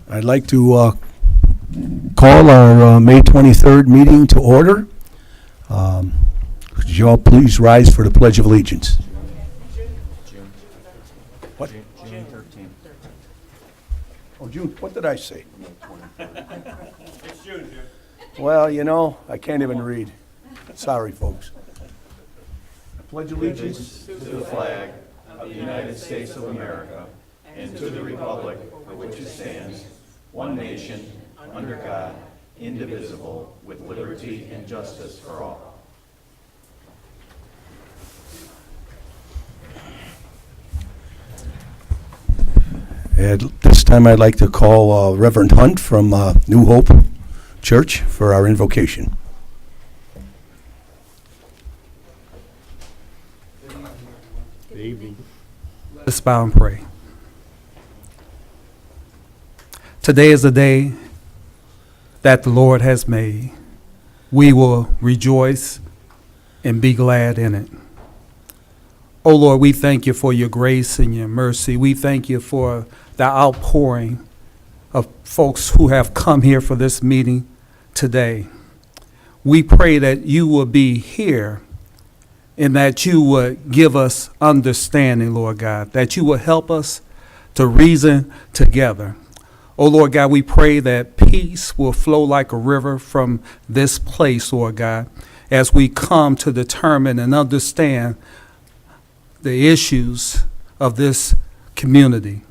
I'd like to call our May 23rd meeting to order. Could you all please rise for the Pledge of Allegiance? What? June 13th. Oh, June, what did I say? It's June, June. Well, you know, I can't even read. Sorry, folks. I pledge allegiance To the flag of the United States of America and to the republic for which it stands, one nation, under God, indivisible, with liberty and justice for all. At this time, I'd like to call Reverend Hunt from New Hope Church for our invocation. Good evening. Let us bow and pray. Today is the day that the Lord has made. We will rejoice and be glad in it. Oh Lord, we thank you for your grace and your mercy. We thank you for the outpouring of folks who have come here for this meeting today. We pray that you will be here and that you would give us understanding, Lord God, that you will help us to reason together. Oh, Lord God, we pray that peace will flow like a river from this place, Lord God, as we come to determine and understand the issues of this community.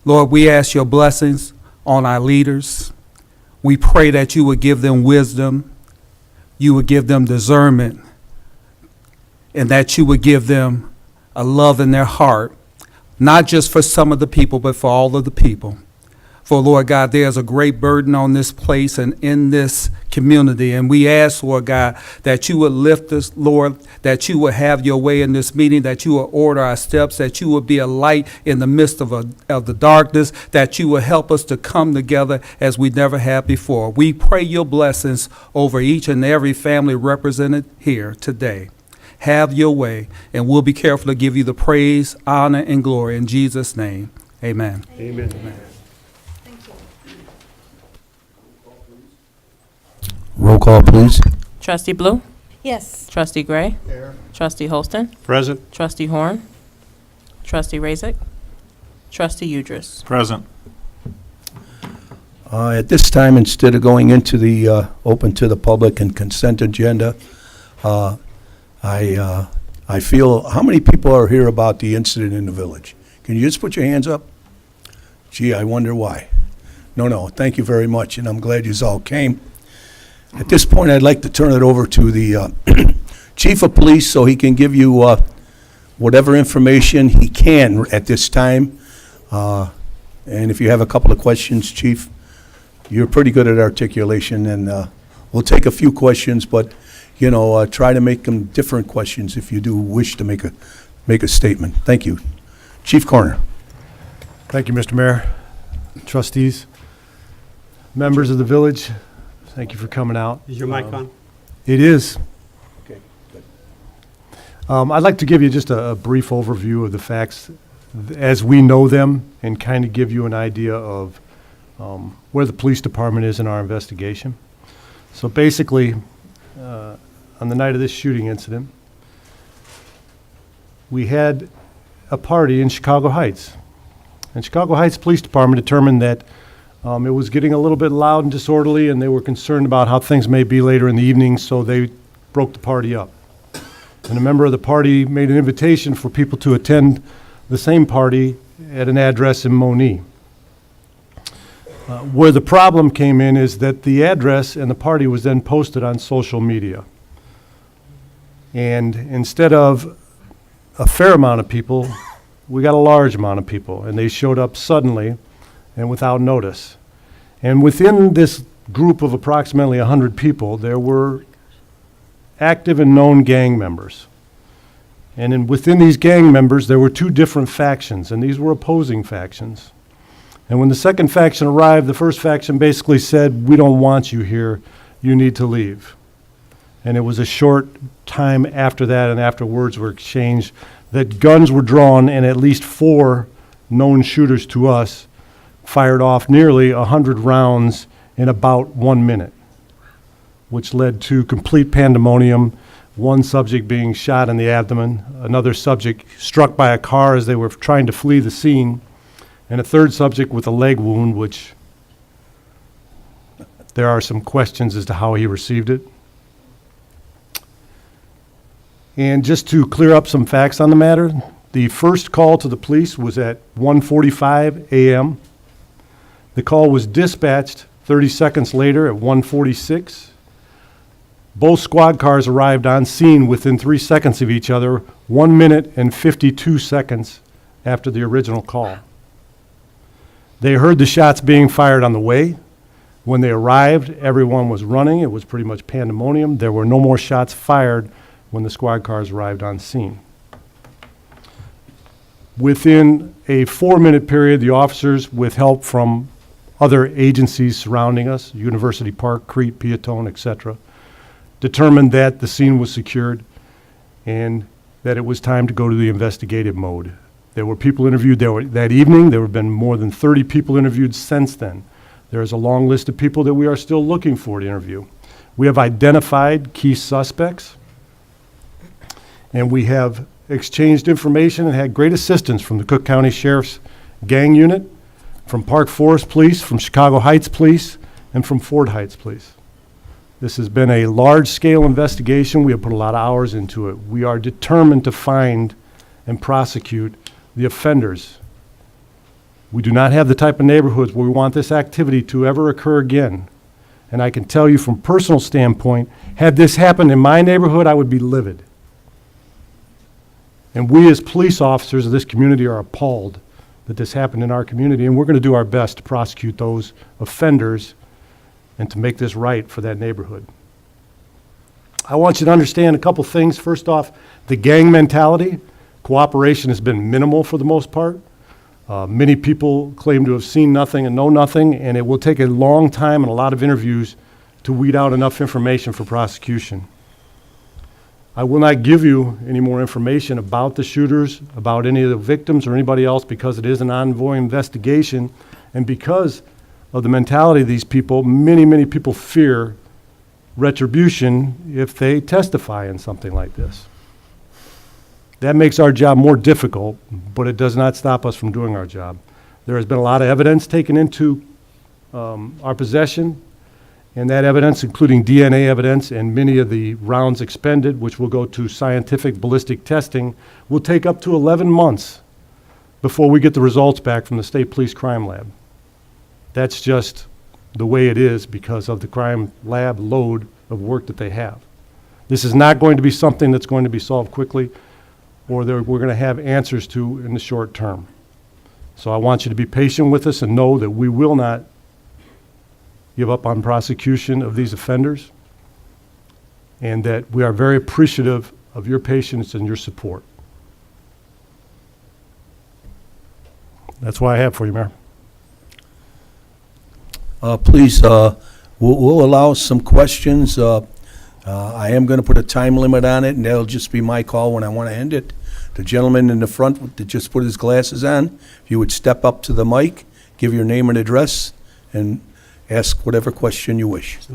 Lord, we ask your blessings on our leaders. We pray that you would give them wisdom, you would give them discernment, and that you would give them a love in their heart, not just for some of the people, but for all of the people. For, Lord God, there's a great burden on this place and in this community. And we ask, Lord God, that you would lift us, Lord, that you would have your way in this meeting, that you would order our steps, that you would be a light in the midst of the darkness, that you would help us to come together as we never have before. We pray your blessings over each and every family represented here today. Have your way, and we'll be careful to give you the praise, honor, and glory in Jesus' name. Amen. Amen. Amen. Roll call, please. Trustee Blue? Yes. Trustee Gray? Here. Trustee Holston? Present. Trustee Horn? Trustee Razik? Trustee Udris? Present. At this time, instead of going into the open to the public and consent agenda, I feel, how many people are here about the incident in the village? Can you just put your hands up? Gee, I wonder why. No, thank you very much, and I'm glad you all came. At this point, I'd like to turn it over to the chief of police so he can give you whatever information he can at this time. And if you have a couple of questions, Chief, you're pretty good at articulation, and we'll take a few questions, but you know, try to make them different questions if you do wish to make a statement. Thank you. Chief Coroner. Thank you, Mr. Mayor, trustees, members of the village. Thank you for coming out. Is your mic on? It is. Okay, good. I'd like to give you just a brief overview of the facts as we know them and kind of give you an idea of where the police department is in our investigation. So basically, on the night of this shooting incident, we had a party in Chicago Heights. And Chicago Heights Police Department determined that it was getting a little bit loud and disorderly, and they were concerned about how things may be later in the evening, so they broke the party up. And a member of the party made an invitation for people to attend the same party at an address in Monee. Where the problem came in is that the address and the party was then posted on social media. And instead of a fair amount of people, we got a large amount of people, and they showed up suddenly and without notice. And within this group of approximately 100 people, there were active and known gang members. And within these gang members, there were two different factions, and these were opposing factions. And when the second faction arrived, the first faction basically said, "We don't want you here, you need to leave." And it was a short time after that, and after words were exchanged, that guns were drawn, and at least 4 known shooters to us fired off nearly 100 rounds in about 1 minute, which led to complete pandemonium, one subject being shot in the abdomen, another subject struck by a car as they were trying to flee the scene, and a third subject with a leg wound, which there are some questions as to how he received it. And just to clear up some facts on the matter, the first call to the police was at 1:45 a.m. The call was dispatched 30 seconds later at 1:46. Both squad cars arrived on scene within 3 seconds of each other, 1 minute and 52 seconds after the original call. They heard the shots being fired on the way. When they arrived, everyone was running. It was pretty much pandemonium. There were no more shots fired when the squad cars arrived on scene. Within a 4-minute period, the officers, with help from other agencies surrounding us, University Park, Crete, Peatone, etc., determined that the scene was secured and that it was time to go to the investigative mode. There were people interviewed that evening. There have been more than 30 people interviewed since then. There is a long list of people that we are still looking for to interview. We have identified key suspects, and we have exchanged information and had great assistance from the Cook County Sheriff's Gang Unit, from Park Forest Police, from Chicago Heights Police, and from Ford Heights Police. This has been a large-scale investigation. We have put a lot of hours into it. We are determined to find and prosecute the offenders. We do not have the type of neighborhoods where we want this activity to ever occur again. And I can tell you from personal standpoint, had this happened in my neighborhood, I would be livid. And we as police officers of this community are appalled that this happened in our community, and we're going to do our best to prosecute those offenders and to make this right for that neighborhood. I want you to understand a couple things. First off, the gang mentality. Cooperation has been minimal for the most part. Many people claim to have seen nothing and know nothing, and it will take a long time and a lot of interviews to weed out enough information for prosecution. I will not give you any more information about the shooters, about any of the victims or anybody else, because it is an ongoing investigation, and because of the mentality of these people, many people fear retribution if they testify in something like this. That makes our job more difficult, but it does not stop us from doing our job. There has been a lot of evidence taken into our possession, and that evidence, including DNA evidence and many of the rounds expended, which will go to scientific ballistic testing, will take up to 11 months before we get the results back from the State Police Crime Lab. That's just the way it is because of the crime lab load of work that they have. This is not going to be something that's going to be solved quickly or that we're going to have answers to in the short term. So I want you to be patient with us and know that we will not give up on prosecution of these offenders, and that we are very appreciative of your patience and your support. That's what I have for you, Mayor. Please, we'll allow some questions. I am going to put a time limit on it, and that'll just be my call when I want to end it. The gentleman in the front that just put his glasses on, if you would step up to the mic, give your name and address, and ask whatever question you wish. I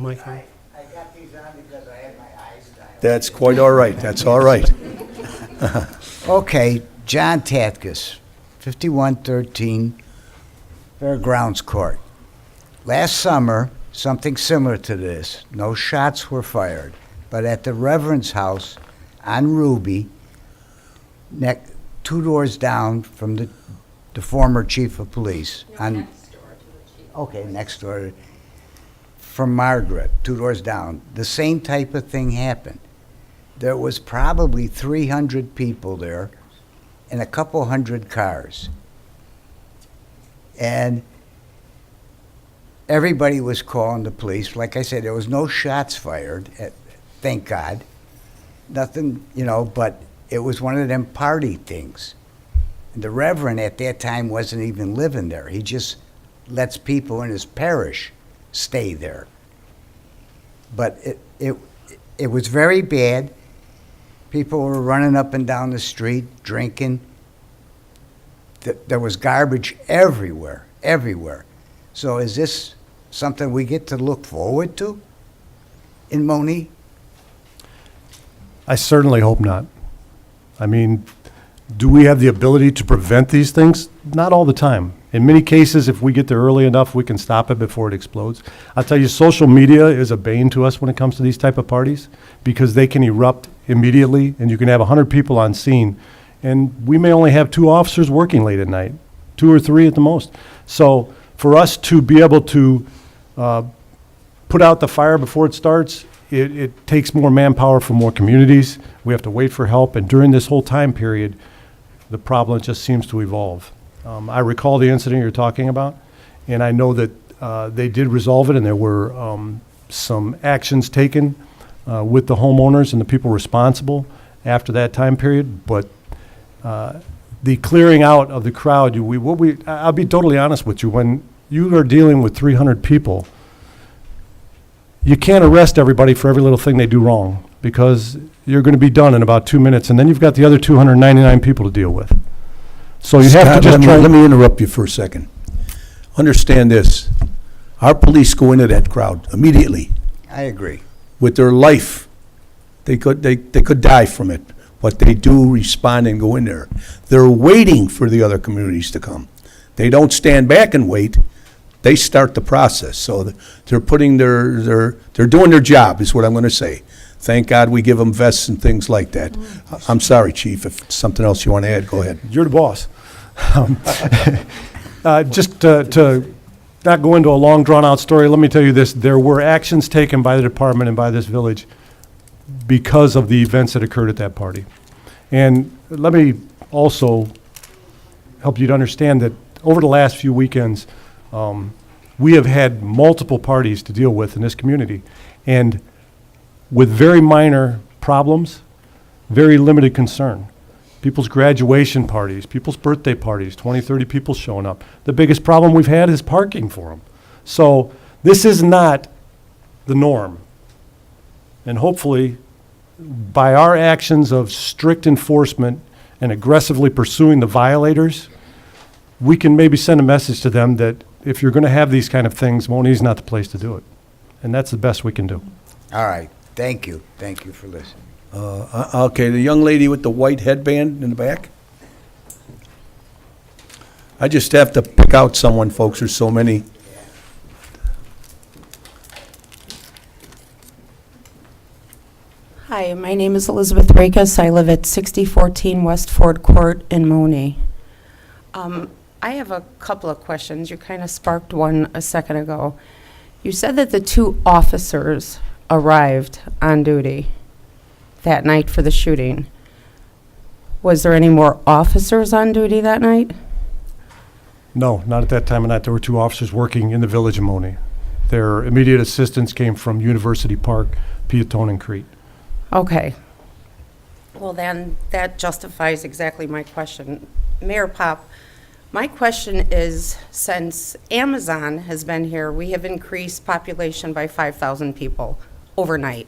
got these on because I had my eyes down. That's quite all right. That's all right. Okay, John Tatkus, 5113 Fairgrounds Court. Last summer, something similar to this. No shots were fired, but at the Reverend's house on Ruby, 2 doors down from the former chief of police. Okay, next door from Margaret, 2 doors down. The same type of thing happened. There was probably 300 people there and a couple hundred cars. And everybody was calling the police. Like I said, there was no shots fired, thank God. Nothing, but it was one of them party things. And the Reverend at that time wasn't even living there. He just lets people in his parish stay there. But it was very bad. People were running up and down the street, drinking. there was garbage everywhere, everywhere. So is this something we get to look forward to in Monee? I certainly hope not. I mean, do we have the ability to prevent these things? Not all the time. In many cases, if we get there early enough, we can stop it before it explodes. I'll tell you, social media is a bane to us when it comes to these type of parties because they can erupt immediately and you can have 100 people on scene and we may only have 2 officers working late at night, 2 or 3 at the most. So for us to be able to put out the fire before it starts, it takes more manpower from more communities. We have to wait for help, and during this whole time period, the problem just seems to evolve. I recall the incident you're talking about, and I know that they did resolve it, and there were some actions taken with the homeowners and the people responsible after that time period, but the clearing out of the crowd, I'll be totally honest with you, when you are dealing with 300 people, you can't arrest everybody for every little thing they do wrong because you're going to be done in about 2 minutes, and then you've got the other 299 people to deal with. So you have to Scott, just try. let me interrupt you for a second. Understand this. Our police go into that crowd immediately I agree. with their life. They could die from it, but they do respond and go in there. They're waiting for the other communities to come. They don't stand back and wait. They start the process. So they're putting they're doing their job is what I'm going to say. Thank God we give them vests and things like that. I'm sorry, Chief, if something else you want to add, go ahead. You're the boss. Just to not go into a long, drawn-out story, let me tell you this. There were actions taken by the department and by this village because of the events that occurred at that party. And let me also help you to understand that over the last few weekends, we have had multiple parties to deal with in this community. And with very minor problems, very limited concern. People's graduation parties, people's birthday parties, 20, 30 people showing up. The biggest problem we've had is parking for them. So this is not the norm. And hopefully, by our actions of strict enforcement and aggressively pursuing the violators, we can maybe send a message to them that if you're going to have these kind of things, Monee's not the place to do it. And that's the best we can do. All right. Thank you. Thank you for listening. Okay, the young lady with the white headband in the back? I just have to pick out someone, folks. There's so many. Hi, my name is Elizabeth Rakes. I live at 6014 West Ford Court in Monee. I have a couple of questions. You kind of sparked one a second ago. You said that the 2 officers arrived on duty that night for the shooting. Was there any more officers on duty that night? No, not at that time of night. There were 2 officers working in the village of Monee. Their immediate assistance came from University Park, Peatone, and Crete. Okay. Well, then that justifies exactly my question. Mayor Pop, my question is, since Amazon has been here, we have increased population by 5,000 people overnight.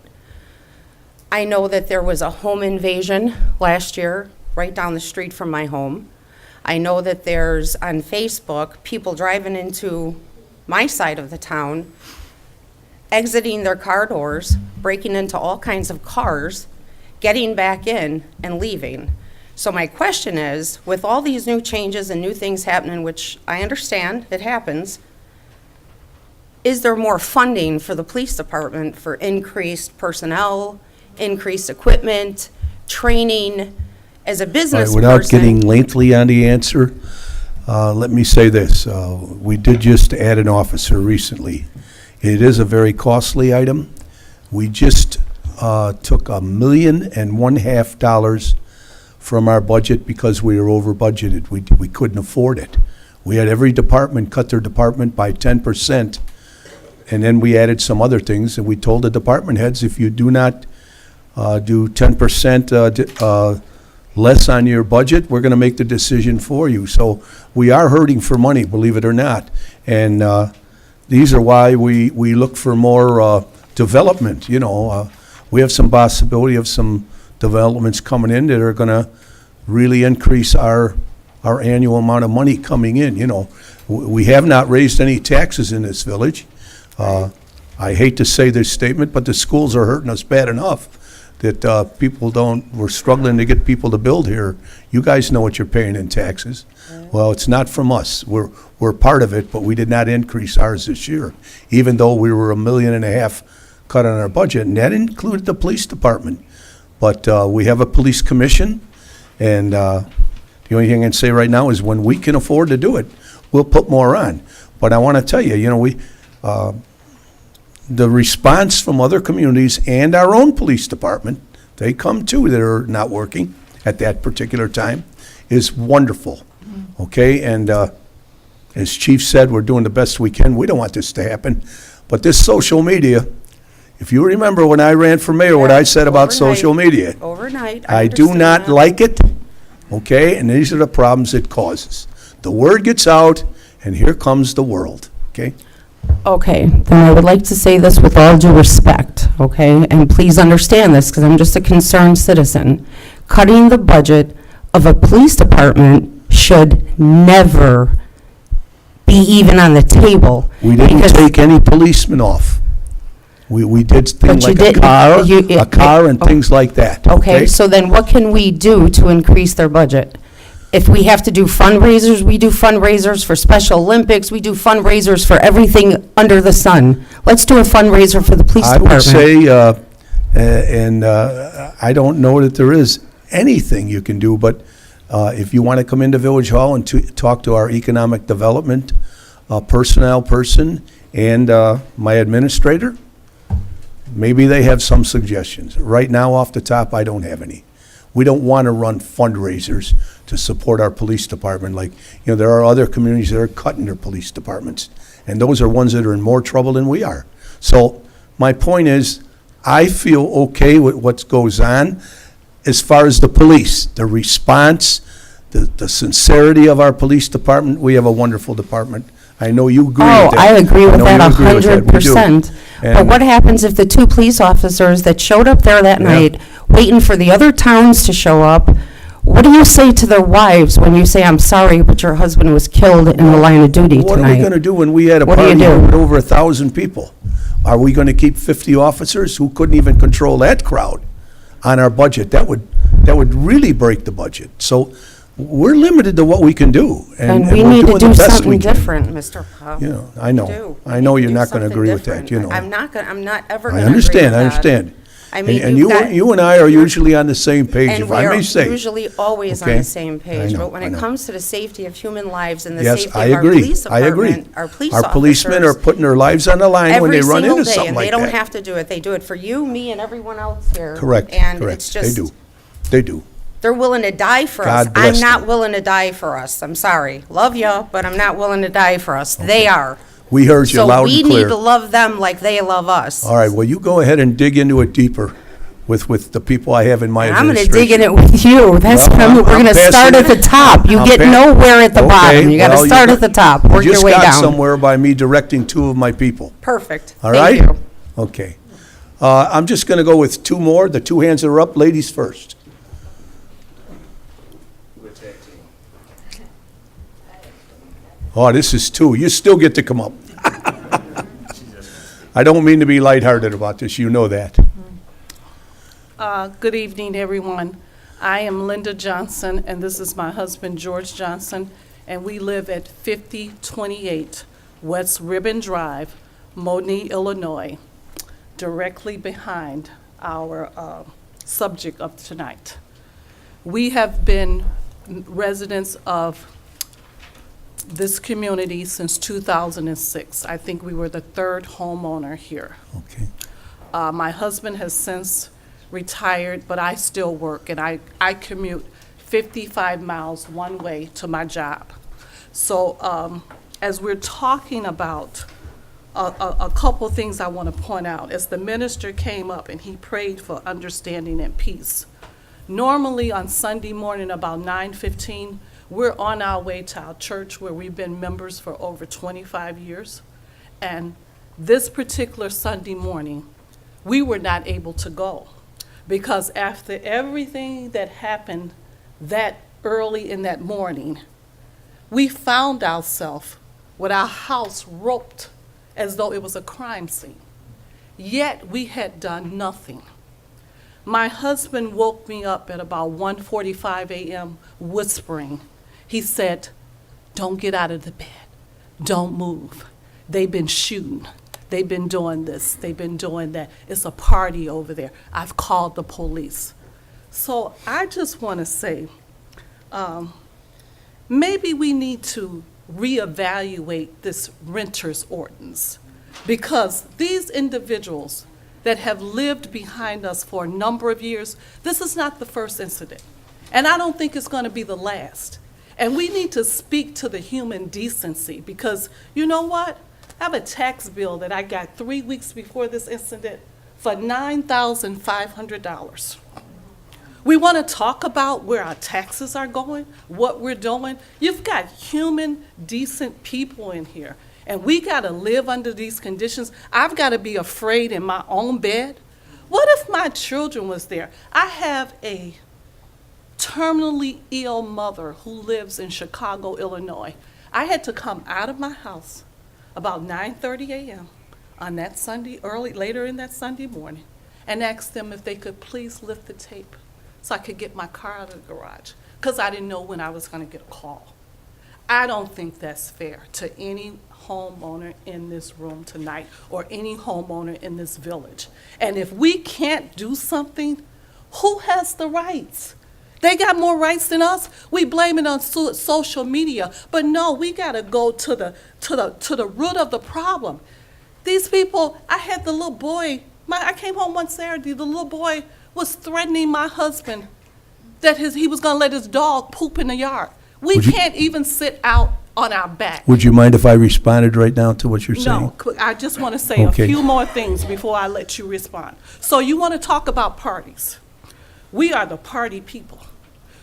I know that there was a home invasion last year right down the street from my home. I know that there's on Facebook people driving into my side of the town, exiting their car doors, breaking into all kinds of cars, getting back in and leaving. So my question is, with all these new changes and new things happening, which I understand it happens, is there more funding for the police department for increased personnel, increased equipment, training? As a business All right, without person, getting lengthy on the answer, let me say this. We did just add an officer recently. It is a very costly item. We just took $1.5 million from our budget because we were over budgeted. We couldn't afford it. We had every department cut their department by 10%, and then we added some other things, and we told the department heads, if you do not do 10% less on your budget, we're going to make the decision for you. So we are hurting for money, believe it or not. And these are why we look for more development. You know, we have some possibility of some developments coming in that are going to really increase our our annual amount of money coming in, you know. We have not raised any taxes in this village. I hate to say this statement, but the schools are hurting us bad enough that we're struggling to get people to build here. You guys know what you're paying in taxes. Well, it's not from us. We're part of it, but we did not increase ours this year, even though we were $1.5 million cut on our budget, and that included the police department. But we have a police commission, and the only thing I can say right now is when we can afford to do it, we'll put more on. But I want to tell you, you know, the response from other communities and our own police department, they come too that are not working at that particular time, is wonderful. Okay, and as Chief said, we're doing the best we can. We don't want this to happen. But this social media, if you remember when I ran for mayor, what I said about Overnight. social media. Overnight. I do understand not that. like it, okay? And these are the problems it causes. The word gets out, and here comes the world, okay? Okay, then I would like to say this with all due respect, okay? And please understand this, because I'm just a concerned citizen. Cutting the budget of a police department should never be even on the table. We didn't because- take any policemen off. We did things But you like a didn't- car and things like that, Okay, so then what can we do to increase their budget? If we have to do fundraisers, we do fundraisers for Special Olympics, we do fundraisers for everything under the sun. Let's do a fundraiser for the police I would department. say, I don't know that there is anything you can do, but if you want to come into Village Hall and talk to our economic development personnel person and my administrator, maybe they have some suggestions. Right now, off the top, I don't have any. We don't want to run fundraisers to support our police department. Like, you know, there are other communities that are cutting their police departments, and those are ones that are in more trouble than we are. So my point is, I feel okay with what goes on as far as the police, the response, the sincerity of our police department. We have a wonderful department. I know you agree with that. Oh, I agree with know that you agree with that. We do. 100%. But And- what happens if the two police officers that showed up there that Yeah. night, waiting for the other towns to show up, what do you say to their wives when you say, "I'm sorry, but your husband was killed in the line of duty What are we going to tonight"? do when we had a What do you party do? with over 1,000 people? Are we going to keep 50 officers who couldn't even control that crowd on our budget? That would really break the budget. So we're limited to what we can do. And we we're need to doing the do best something we can. different, Mr. Pop. You know, I know. Do. I know We need you're do not going to something agree with that, different. you know. I'm not ever I going to agree with understand, I that. understand. I mean, And you've got- you and I are usually on the same page, And if we I are may say. usually always on Okay? the same I page, know, but when I it know. comes to the safety of human lives and the Yes, safety I of our agree. police I agree. department, our police Our policemen are officers, putting their lives on the line when they every run single into day, something and like they don't that. have to do it. They do it for you, me, and everyone else here. Correct, And correct. it's They just, do. They do. they're willing to die for us. God bless I'm not them. willing to die for us. I'm sorry. Love you, but I'm not willing to die for us. They are. We heard you loud So we and need clear. to love them like they love us. All right, well, you go ahead and dig into it deeper with the people I have in my And I'm going to administration. dig in it with you. That's Well, we're I'm going to start passing at the top. You I'm get pa- nowhere at the Okay, bottom. You got well, to start at the top, work your way You just got down. somewhere by me directing two of my people, Perfect. all Thank right? you. Okay. I'm just going to go with two more. The two hands that are up, ladies first. Oh, this is two. You still get to come up. I don't mean to be lighthearted about this. You know that. Good evening, everyone. I am Linda Johnson, and this is my husband, George Johnson, and we live at 5028 West Ribbon Drive, Monee, Illinois, directly behind our subject of tonight. We have been residents of this community since 2006. I think we were the third homeowner here. Okay. My husband has since retired, but I still work, and I commute 55 miles one way to my job. So as we're talking about a couple things I want to point out, as the minister came up and he prayed for understanding and peace, normally on Sunday morning about 9:15, we're on our way to our church where we've been members for over 25 years. And this particular Sunday morning, we were not able to go because after everything that happened that early in that morning, we found ourselves with our house roped as though it was a crime scene. Yet we had done nothing. My husband woke me up at about 1:45 a.m. whispering. He said, "Don't get out of the bed. Don't move. They've been shooting. They've been doing this. They've been doing that. It's a party over there. I've called the police." So I just want to say, maybe we need to reevaluate this renter's ordinance, because these individuals that have lived behind us for a number of years, this is not the first incident. And I don't think it's going to be the last. And we need to speak to the human decency, because you know what? I have a tax bill that I got 3 weeks before this incident for $9,500. We want to talk about where our taxes are going, what we're doing. You've got human, decent people in here, and we got to live under these conditions. I've got to be afraid in my own bed. What if my children was there? I have a terminally ill mother who lives in Chicago, Illinois. I had to come out of my house about 9:30 a.m. on that Sunday, later in that Sunday morning, and ask them if they could please lift the tape so I could get my car out of the garage, because I didn't know when I was going to get a call. I don't think that's fair to any homeowner in this room tonight or any homeowner in this village. And if we can't do something, who has the rights? They got more rights than us. We blame it on social media, but no, we got to go to the root of the problem. These people, I had the little boy. I came home one Saturday. The little boy was threatening my husband that he was going to let his dog poop in the yard. We can't even sit out on our back. Would you mind if I responded right now to what you're saying? No, I just want to say Okay. a few more things before I let you respond. So you want to talk about parties. We are the party people.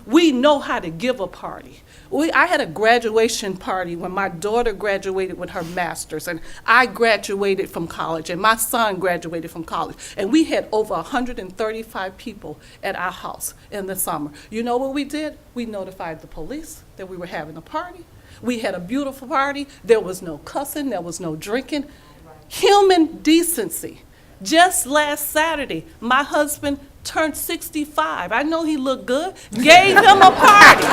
We know how to give a party. I had a graduation party when my daughter graduated with her master's, and I graduated from college, and my son graduated from college. And we had over 135 people at our house in the summer. You know what we did? We notified the police that we were having a party. We had a beautiful party. There was no cussing. There was no drinking. Human decency. Just last Saturday, my husband turned 65. I know he looked good. Gave him a party.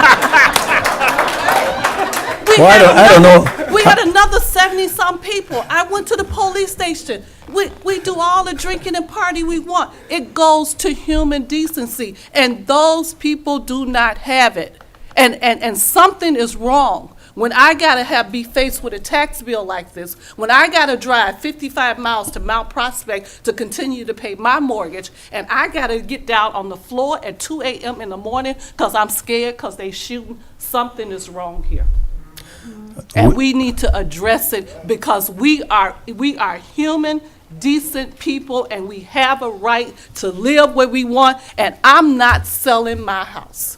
I don't know. We had another 70-some people. I went to the police station. We do all the drinking and party we want. It goes to human decency, and those people do not have it. And something is wrong. When I gotta be faced with a tax bill like this, when I gotta drive 55 miles to Mount Prospect to continue to pay my mortgage, and I gotta get down on the floor at 2 a.m. in the morning because I'm scared because they shooting, something is wrong here. And we need to address it, because we are human, decent people, and we have a right to live where we want, and I'm not selling my house.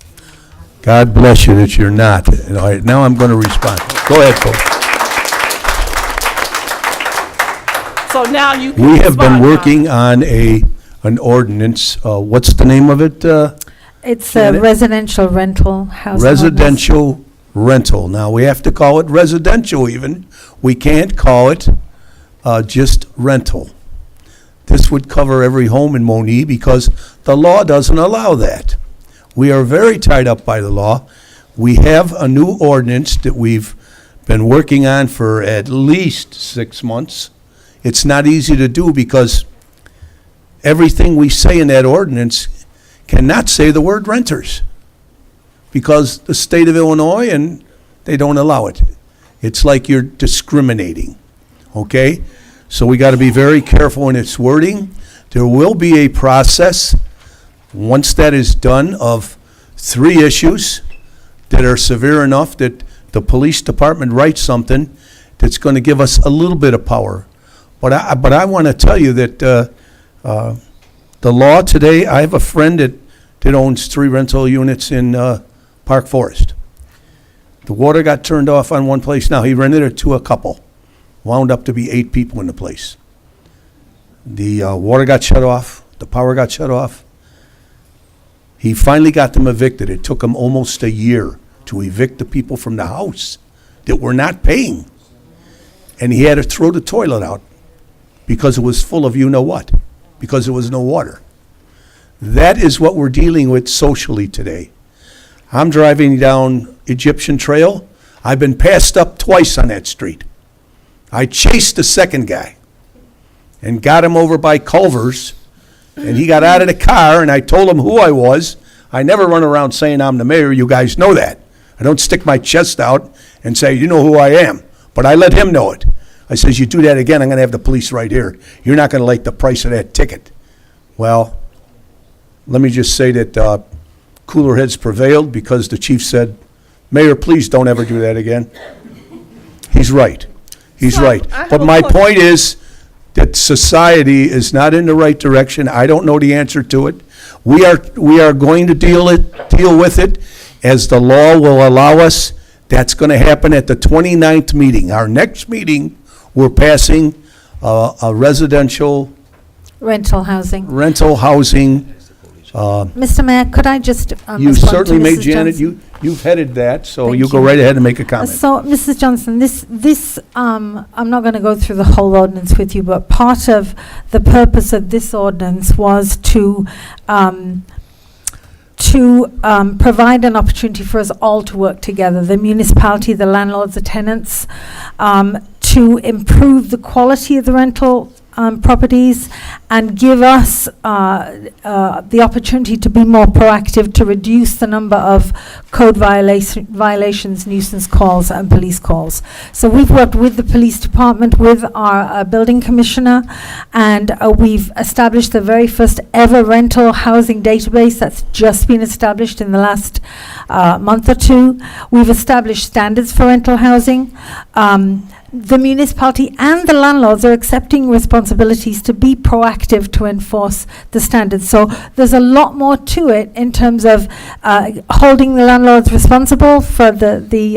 God bless you that you're not. All right, now I'm going to respond. Go ahead, folks. So now you can We have been respond, working on an ordinance. What's the name of it? It's a Janet? residential rental house. Residential rental. Now, we have to call it residential even. We can't call it just rental. This would cover every home in Monee because the law doesn't allow that. We are very tied up by the law. We have a new ordinance that we've been working on for at least 6 months. It's not easy to do because everything we say in that ordinance cannot say the word renters, because the state of Illinois, and they don't allow it. It's like you're discriminating, okay? So we got to be very careful in its wording. There will be a process, once that is done, of 3 issues that are severe enough that the police department writes something that's going to give us a little bit of power. But I want to tell you that the law today, I have a friend that owns 3 rental units in Park Forest. The water got turned off on one place. Now, he rented it to a couple. Wound up to be 8 people in the place. The water got shut off. The power got shut off. He finally got them evicted. It took him almost a year to evict the people from the house that were not paying. And he had to throw the toilet out because it was full of you-know-what, because there was no water. That is what we're dealing with socially today. I'm driving down Egyptian Trail. I've been passed up twice on that street. I chased the second guy and got him over by Culver's, and he got out of the car, and I told him who I was. I never run around saying I'm the mayor. You guys know that. I don't stick my chest out and say, you know who I am. But I let him know it. I says, you do that again, I'm going to have the police right here. You're not going to like the price of that ticket. Well, let me just say that cooler heads prevailed because the chief said, Mayor, please don't ever do that again. He's right. He's So, right. I have But a my question. point is that society is not in the right direction. I don't know the answer to it. We are going to deal with it as the law will allow us. That's going to happen at the 29th meeting. Our next meeting, we're passing a residential Rental housing. rental housing. Mr. Mayor, could I just You respond to certainly may, Mrs. Janet, Johnson? you've headed that, so Thank you go you. right ahead and make a comment. So, Mrs. Johnson, I'm not going to go through the whole ordinance with you, but part of the purpose of this ordinance was to provide an opportunity for us all to work together, the municipality, the landlords, the tenants, to improve the quality of the rental properties and give us the opportunity to be more proactive, to reduce the number of code violations, nuisance calls and police calls. So we've worked with the police department, with our building commissioner, and we've established the very first ever rental housing database that's just been established in the last month or two. We've established standards for rental housing. The municipality and the landlords are accepting responsibilities to be proactive to enforce the standards. So there's a lot more to it in terms of holding the landlords responsible for the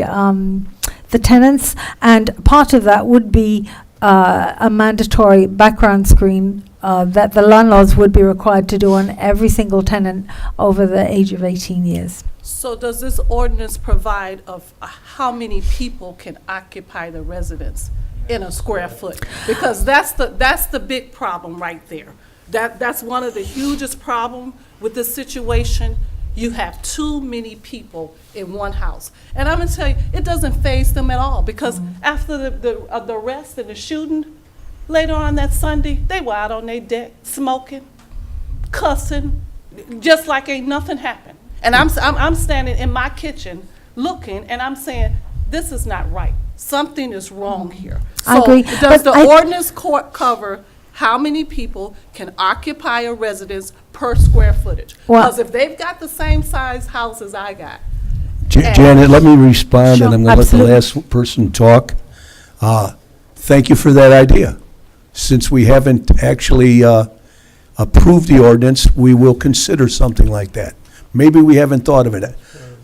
tenants, and part of that would be a mandatory background screen that the landlords would be required to do on every single tenant over the age of 18 years. So does this ordinance provide of how many people can occupy the residence in a square foot? Because that's the big problem right there. That's one of the hugest problem with this situation. You have too many people in one house. And I'm gonna tell you, it doesn't faze them at all, because after the arrest and the shooting later on that Sunday, they were out on their deck smoking, cussing, just like ain't nothing happened. And I'm standing in my kitchen looking, and I'm saying, this is not right. Something is wrong here. I agree, Does but the ordinance cover how many people can occupy a residence per square footage? Well- Because if they've got the same size house as I got, Janet, let me respond, and Sure, I'm going to let the absolutely. last person talk. Thank you for that idea. Since we haven't actually approved the ordinance, we will consider something like that. Maybe we haven't thought of it.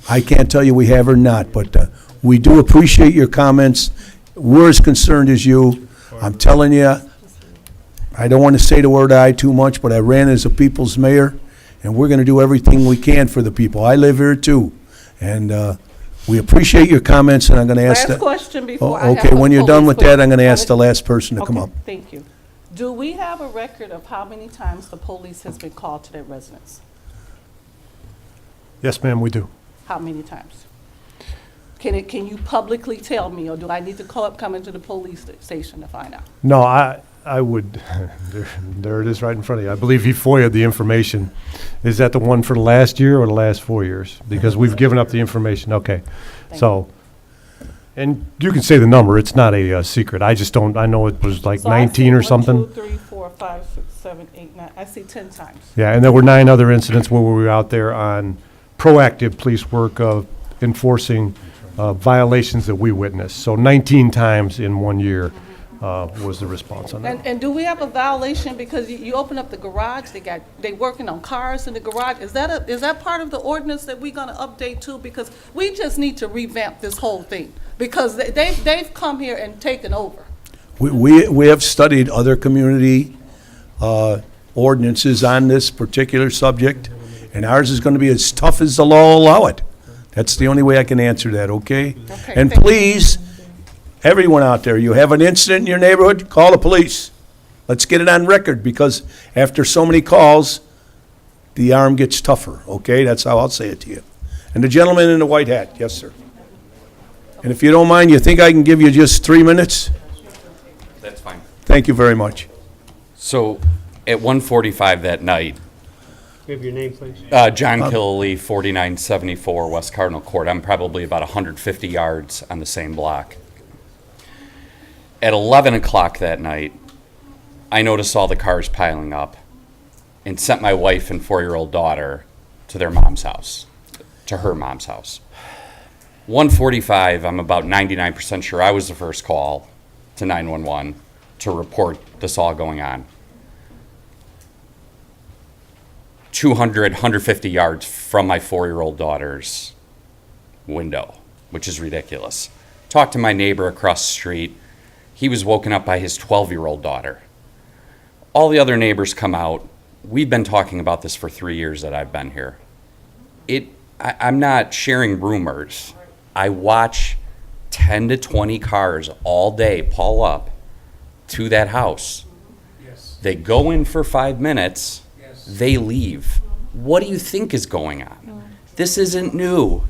I can't tell you we have or not, but we do appreciate your comments. We're as concerned as you. I'm telling you, I don't want to say the word "I" too much, but I ran as a people's mayor, and we're going to do everything we can for the people. I live here too, and we appreciate your comments, and I'm going to ask last the... question before Oh, I have okay, the when you're done police with that, I'm going to call. ask the last person to come Okay, up. thank you. Do we have a record of how many times the police has been called to their residence? Yes, ma'am, we do. How many times? Can you publicly tell me, or do I need to come into the police station to find out? No, I would, there it is right in front of you. I believe he FOIA'd the information. Is that the one for the last year or the last 4 years? Because we've given up the information, okay. Thank So, and you can say the number, it's not a secret. I just don't, I know it was like So I 19 or see something. 1, 2, 3, 4, 5, 6, 7, 8, 9. I see 10 times. Yeah, and there were 9 other incidents where we were out there on proactive police work of enforcing violations that we witnessed. So 19 times in 1 year was the response on that. And do we have a violation because you open up the garage, they working on cars in the garage? Is that part of the ordinance that we're gonna update too? Because we just need to revamp this whole thing, because they've come here and taken over. We have studied other community ordinances on this particular subject, and ours is going to be as tough as the law will allow it. That's the only way I can answer that, okay? Okay, And thank you. please, everyone out there, you have an incident in your neighborhood, call the police. Let's get it on record, because after so many calls, the arm gets tougher, okay? That's how I'll say it to you. And the gentleman in the white hat, yes, sir. And if you don't mind, you think I can give you just 3 minutes? That's fine. Thank you very much. So, at 1:45 that night, Give your name, please. John Killelea, 4974 West Cardinal Court. I'm probably about 150 yards on the same block. At 11 o'clock that night, I noticed all the cars piling up and sent my wife and 4-year-old daughter to their mom's house, to her mom's house. 1:45, I'm about 99% sure I was the first call to 911 to report this all going on. 200, 150 yards from my 4-year-old daughter's window, which is ridiculous. Talked to my neighbor across the street. He was woken up by his 12-year-old daughter. All the other neighbors come out. We've been talking about this for 3 years that I've been here. I'm not sharing rumors. I watch 10 to 20 cars all day pull up to that house. They go in for 5 minutes. They leave. What do you think is going on? This isn't new.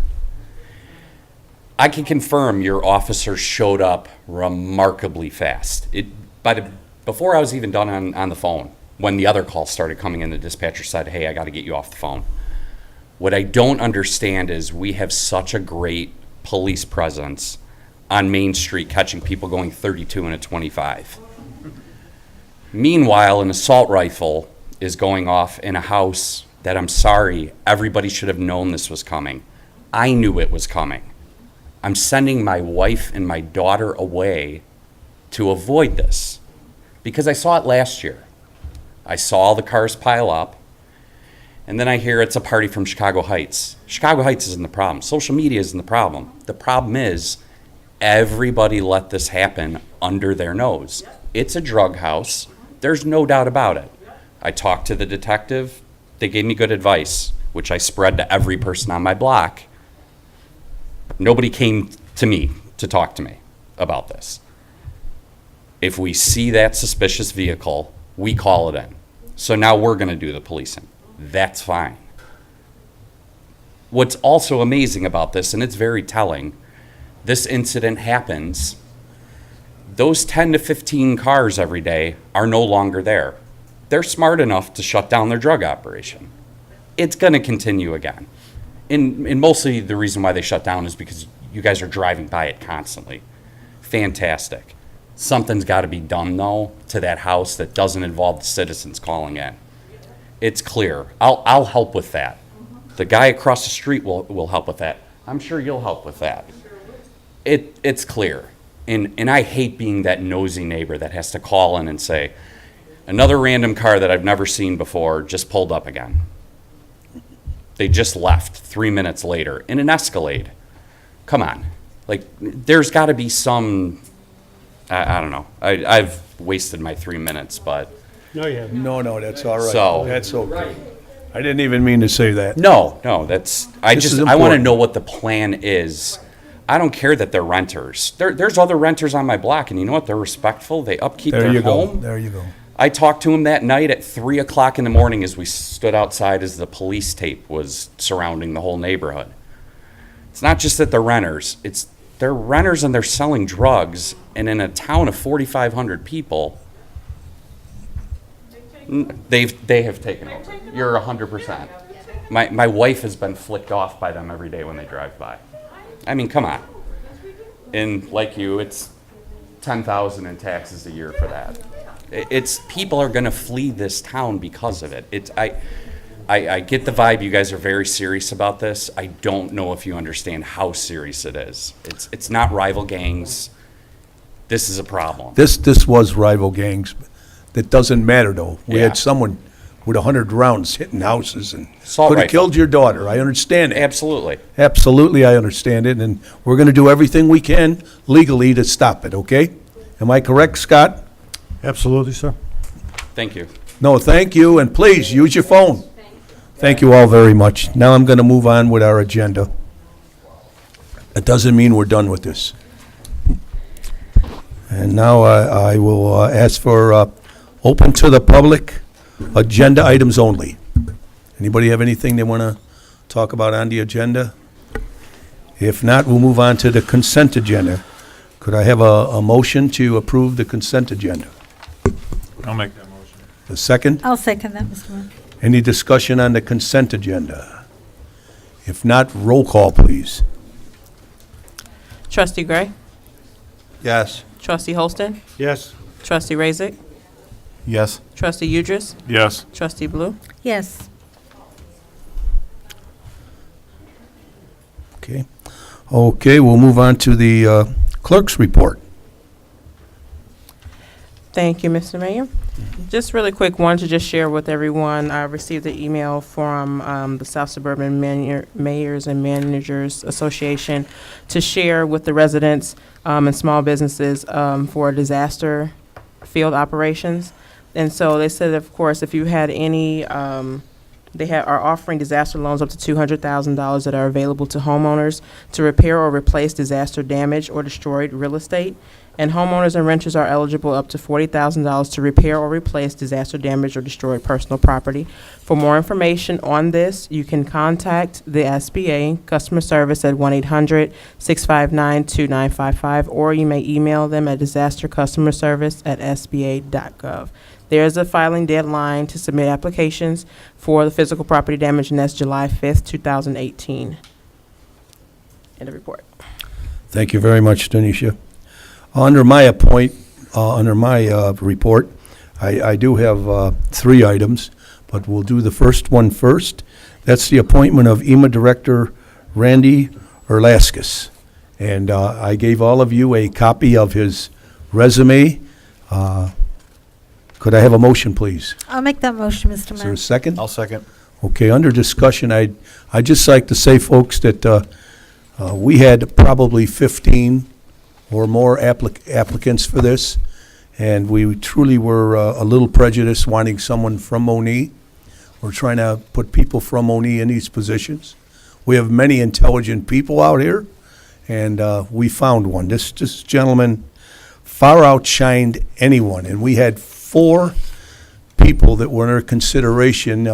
I can confirm your officers showed up remarkably fast. Before I was even done on the phone, when the other calls started coming in, the dispatcher said, hey, I got to get you off the phone. What I don't understand is we have such a great police presence on Main Street catching people going 32 and a 25. Meanwhile, an assault rifle is going off in a house that, I'm sorry, everybody should have known this was coming. I knew it was coming. I'm sending my wife and my daughter away to avoid this because I saw it last year. I saw the cars pile up, and then I hear it's a party from Chicago Heights. Chicago Heights isn't the problem. Social media isn't the problem. The problem is everybody let this happen under their nose. It's a drug house. There's no doubt about it. I talked to the detective. They gave me good advice, which I spread to every person on my block. Nobody came to me to talk to me about this. If we see that suspicious vehicle, we call it in. So now we're going to do the policing. That's fine. What's also amazing about this, and it's very telling, this incident happens. Those 10 to 15 cars every day are no longer there. They're smart enough to shut down their drug operation. It's going to continue again. And mostly the reason why they shut down is because you guys are driving by it constantly. Fantastic. Something's got to be done, though, to that house that doesn't involve the citizens calling in. It's clear. I'll help with that. The guy across the street will help with that. I'm sure you'll help with that. It's clear. And I hate being that nosy neighbor that has to call in and say, another random car that I've never seen before just pulled up again. They just left 3 minutes later in an Escalade. Come on. Like, there's got to be some, I don't know. I've wasted my 3 minutes, but. No, you haven't. No, that's all right. So- That's okay. I didn't even mean to say that. No, I This want is to important. know what the plan is. I don't care that they're renters. There's other renters on my block, and you know what? They're respectful. They upkeep There their you go. home. There you go. I talked to him that night at 3 o'clock in the morning as we stood outside as the police tape was surrounding the whole neighborhood. It's not just that they're renters. They're renters and they're selling drugs. And in a town of 4,500 people, they have taken over. You're 100%. My wife has been flicked off by them every day when they drive by. I mean, come on. And like you, it's $10,000 in taxes a year for that. It's people are going to flee this town because of it. I get the vibe you guys are very serious about this. I don't know if you understand how serious it is. It's not rival gangs. This is a problem. This was rival gangs. That doesn't matter, though. We Yeah. had someone with 100 rounds hitting houses and Assault could have rifle. killed your daughter. I understand it. Absolutely. Absolutely, I understand it, and we're going to do everything we can legally to stop it, okay? Am I correct, Scott? Absolutely, sir. Thank you. No, thank you, and please, use your phone. Thank you all very much. Now I'm going to move on with our agenda. That doesn't mean we're done with this. And now I will ask for open to the public, agenda items only. Anybody have anything they want to talk about on the agenda? If not, we'll move on to the consent agenda. Could I have a motion to approve the consent agenda? I'll make that motion. A second? I'll second that, Mr. Mayor. Any discussion on the consent agenda? If not, roll call, please. Trustee Gray? Yes. Trustee Holston? Yes. Trustee Razik? Yes. Trustee Udris? Yes. Trustee Blue? Yes. Okay. Okay, we'll move on to the clerk's report. Thank you, Mr. Mayor. Just really quick, wanted to just share with everyone, I received an email from the South Suburban Mayors and Managers Association to share with the residents and small businesses for disaster field operations. And so they said, of course, if you had any, are offering disaster loans up to $200,000 that are available to homeowners to repair or replace disaster damaged or destroyed real estate. And homeowners and renters are eligible up to $40,000 to repair or replace disaster damaged or destroyed personal property. For more information on this, you can contact the SBA customer service at 1-800-659-2955, or you may email them at disastercustomerservice@sba.gov. There is a filing deadline to submit applications for the physical property damage, and that's July 5th, 2018. End of report. Thank you very much, Tanisha. Under my report, I do have 3 items, but we'll do the first one first. That's the appointment of EMA Director Randy Erlaskis. And I gave all of you a copy of his resume. Could I have a motion, please? I'll make that motion, Mr. Is there Mayor. a second? I'll second. Okay, under discussion, I'd just like to say, folks, that we had probably 15 or more applicants for this, and we truly were a little prejudiced wanting someone from Monee. We're trying to put people from Monee in these positions. We have many intelligent people out here, and we found one. This gentleman far outshined anyone, and we had 4 people that were under consideration,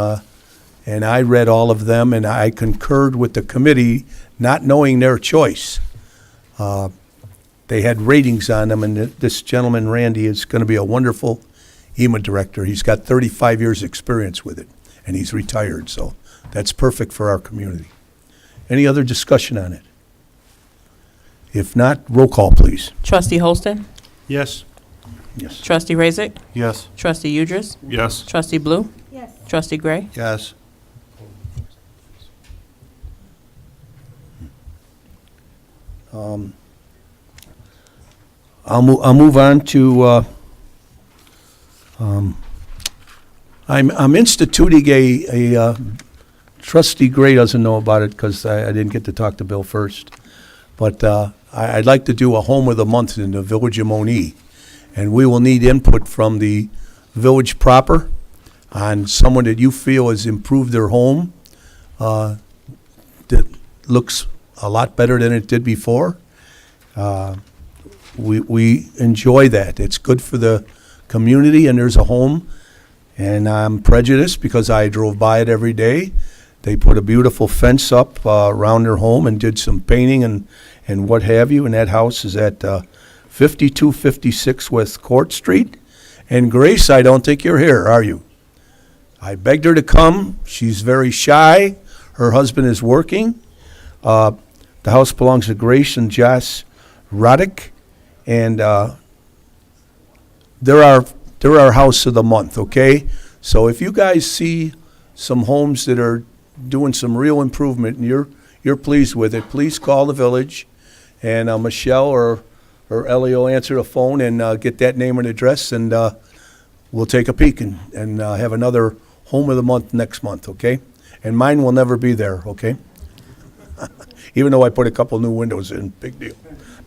and I read all of them, and I concurred with the committee, not knowing their choice. They had ratings on them, and this gentleman, Randy, is going to be a wonderful EMA director. He's got 35 years' experience with it, and he's retired, so that's perfect for our community. Any other discussion on it? If not, roll call, please. Trustee Holston? Yes. Yes. Trustee Razik? Yes. Trustee Udris? Yes. Trustee Blue? Yes. Trustee Gray? Yes. I'll move on to, I'm instituting a Trustee Gray doesn't know about it because I didn't get to talk to Bill first. But I'd like to do a Home of the Month in the Village of Monee. And we will need input from the village proper on someone that you feel has improved their home, that looks a lot better than it did before. We enjoy that. It's good for the community, and there's a home. And I'm prejudiced because I drove by it every day. They put a beautiful fence up around their home and did some painting and what have you. And that house is at 5256 West Court Street. And Grace, I don't think you're here, are you? I begged her to come. She's very shy. Her husband is working. The house belongs to Grace and Josh Roddick. And they're our house of the month, okay? So if you guys see some homes that are doing some real improvement and you're pleased with it, please call the village, and Michelle or Ellie will answer the phone and get that name and address, and we'll take a peek and have another home of the month next month, okay? And mine will never be there, okay? Even though I put a couple new windows in, big deal.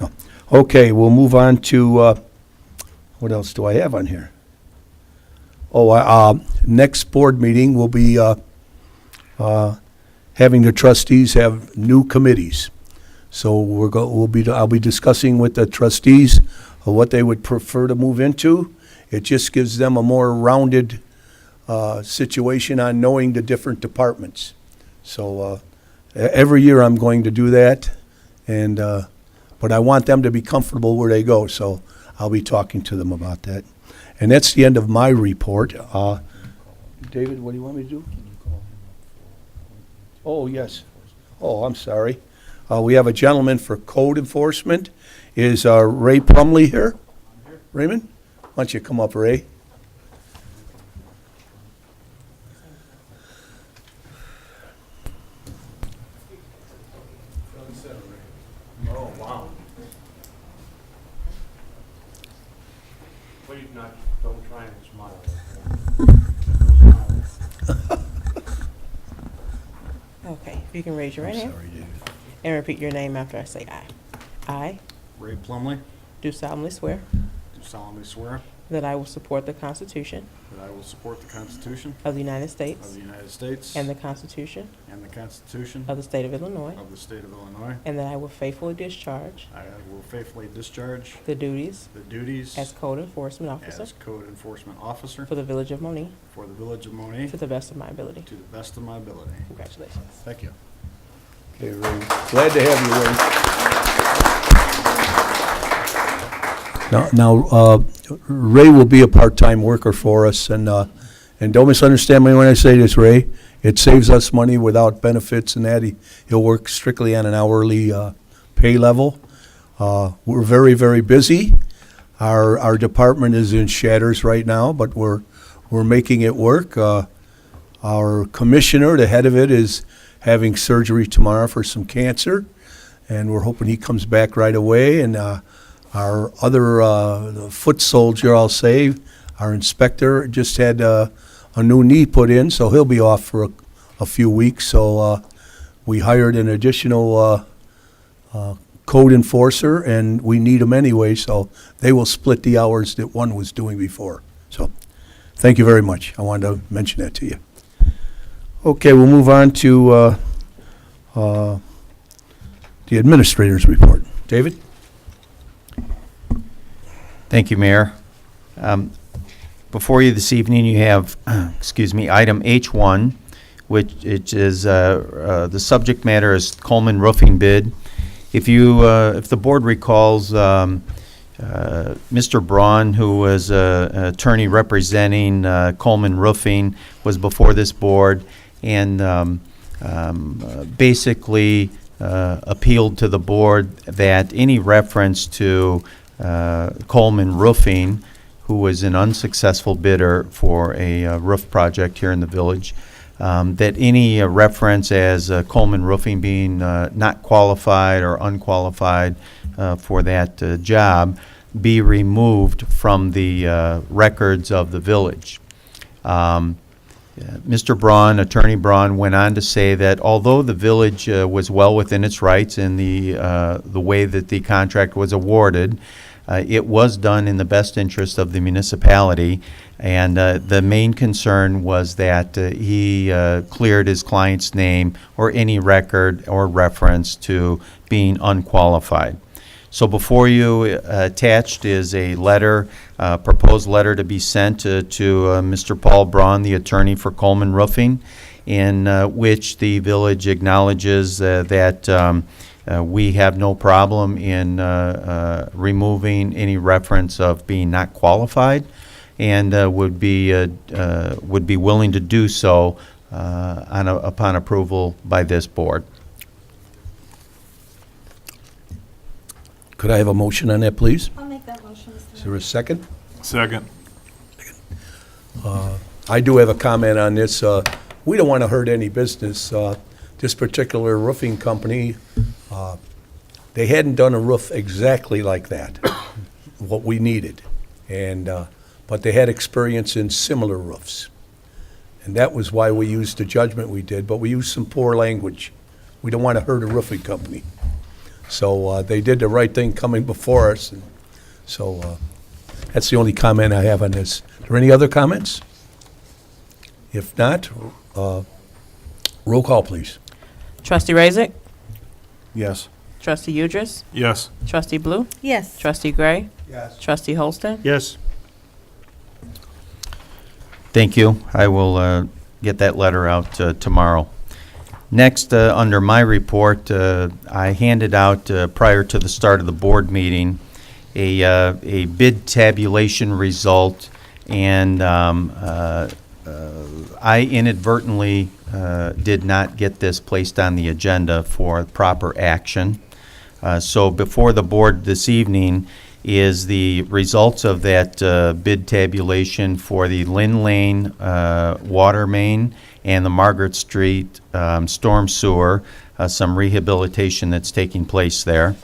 No. Okay, we'll move on to, what else do I have on here? Oh, next board meeting will be having the trustees have new committees. So I'll be discussing with the trustees what they would prefer to move into. It just gives them a more rounded situation on knowing the different departments. So every year I'm going to do that, and but I want them to be comfortable where they go, so I'll be talking to them about that. And that's the end of my report. David, what do you want me to do? Oh, yes. Oh, I'm sorry. We have a gentleman for code enforcement. Is Ray Plumley here? Raymond? Why don't you come up, Ray? Oh, wow. Please not, don't try and smile. Okay, if you can raise your right hand Sorry, David. and repeat your name after I say aye. I Ray Plumley, do solemnly swear do solemnly swear that I will support the Constitution that I will support the Constitution of the United of States the United States and the Constitution and the Constitution of the State of Illinois, of the State of Illinois. and that I will faithfully discharge I will faithfully discharge the duties the duties as code enforcement officer as Code Enforcement Officer for the Village of Monee for the Village of Monee to the best of my ability. to the best of my ability. Congratulations. Thank you. Okay, Ray. Glad to have you, Ray. Now, Ray will be a part-time worker for us, and don't misunderstand me when I say this, Ray. It saves us money without benefits and that. He'll work strictly on an hourly pay level. We're very, very busy. Our department is in shatters right now, but we're making it work. Our commissioner, the head of it, is having surgery tomorrow for some cancer, and we're hoping he comes back right away. And our other foot soldier, I'll say, our inspector, just had a new knee put in, so he'll be off for a few weeks. So we hired an additional code enforcer, and we need them anyway, so they will split the hours that one was doing before. So thank you very much. I wanted to mention that to you. Okay, we'll move on to the administrator's report. David? Thank you, Mayor. Before you this evening, you have, item H1, which is, the subject matter is Coleman Roofing bid. If the board recalls, Mr. Braun, who was an attorney representing Coleman Roofing, was before this board and basically appealed to the board that any reference to Coleman Roofing, who was an unsuccessful bidder for a roof project here in the village, that any reference as Coleman Roofing being not qualified or unqualified for that job be removed from the records of the village. Mr. Braun, Attorney Braun, went on to say that although the village was well within its rights in the way that the contract was awarded, it was done in the best interest of the municipality, and the main concern was that he cleared his client's name or any record or reference to being unqualified. So before you attached is a letter, proposed letter to be sent to Mr. Paul Braun, the attorney for Coleman Roofing, in which the village acknowledges that we have no problem in removing any reference of being not qualified, and would be willing to do so upon approval by this board. Could I have a motion on that, please? I'll make that motion, Mr. Is there a second? Second. I do have a comment on this. We don't want to hurt any business. This particular roofing company, they hadn't done a roof exactly like that, what we needed. And, but they had experience in similar roofs. And that was why we used the judgment we did, but we used some poor language. We don't want to hurt a roofing company. So they did the right thing coming before us. And so that's the only comment I have on this. Are there any other comments? If not, roll call, please. Trustee Razik, Yes. Trustee Udris, Yes. Trustee Blue, Yes. Trustee Gray, Yes. Trustee Holston? Yes. Thank you. I will get that letter out tomorrow. Next, under my report, I handed out, prior to the start of the board meeting, a bid tabulation result, and I inadvertently did not get this placed on the agenda for proper action. So before the board this evening is the results of that bid tabulation for the Lynn Lane water main and the Margaret Street storm sewer, some rehabilitation that's taking place there.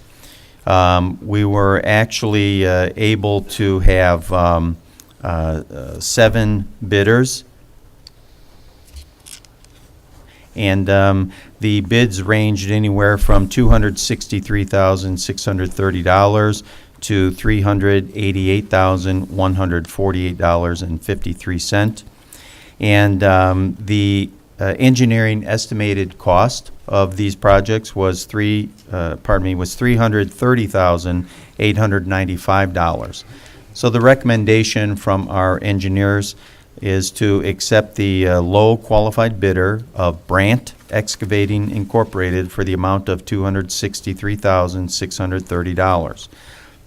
We were actually able to have 7 bidders, and the bids ranged anywhere from $263,630 to $388,148.53. And the engineering estimated cost of these projects was $330,895. So the recommendation from our engineers is to accept the low qualified bidder of Brandt Excavating Incorporated for the amount of $263,630.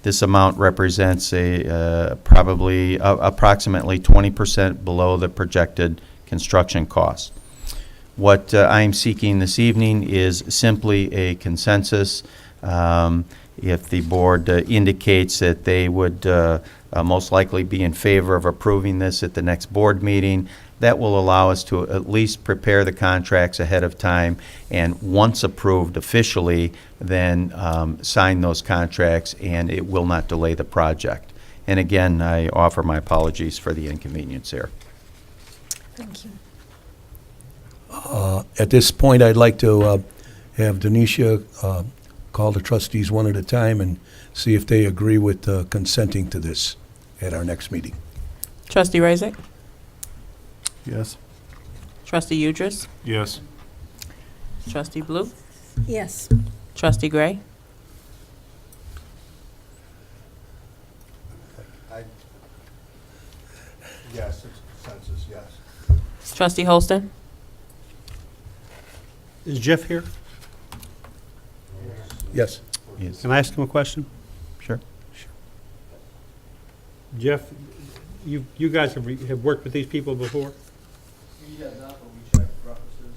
This amount represents approximately 20% below the projected construction cost. What I'm seeking this evening is simply a consensus. If the board indicates that they would most likely be in favor of approving this at the next board meeting, that will allow us to at least prepare the contracts ahead of time, and once approved officially, then sign those contracts, and it will not delay the project. And again, I offer my apologies for the inconvenience here. Thank you. At this point, I'd like to have Denisha call the trustees one at a time and see if they agree with consenting to this at our next meeting. Trustee Razik? Yes. Trustee Udris? Yes. Trustee Blue? Yes. Trustee Gray? Yes, it's consensus, yes. Trustee Holston? Is Jeff here? Yes. Yes. Can I ask him a question? Sure. Jeff, you guys have worked with these people before? We have not, but we checked references.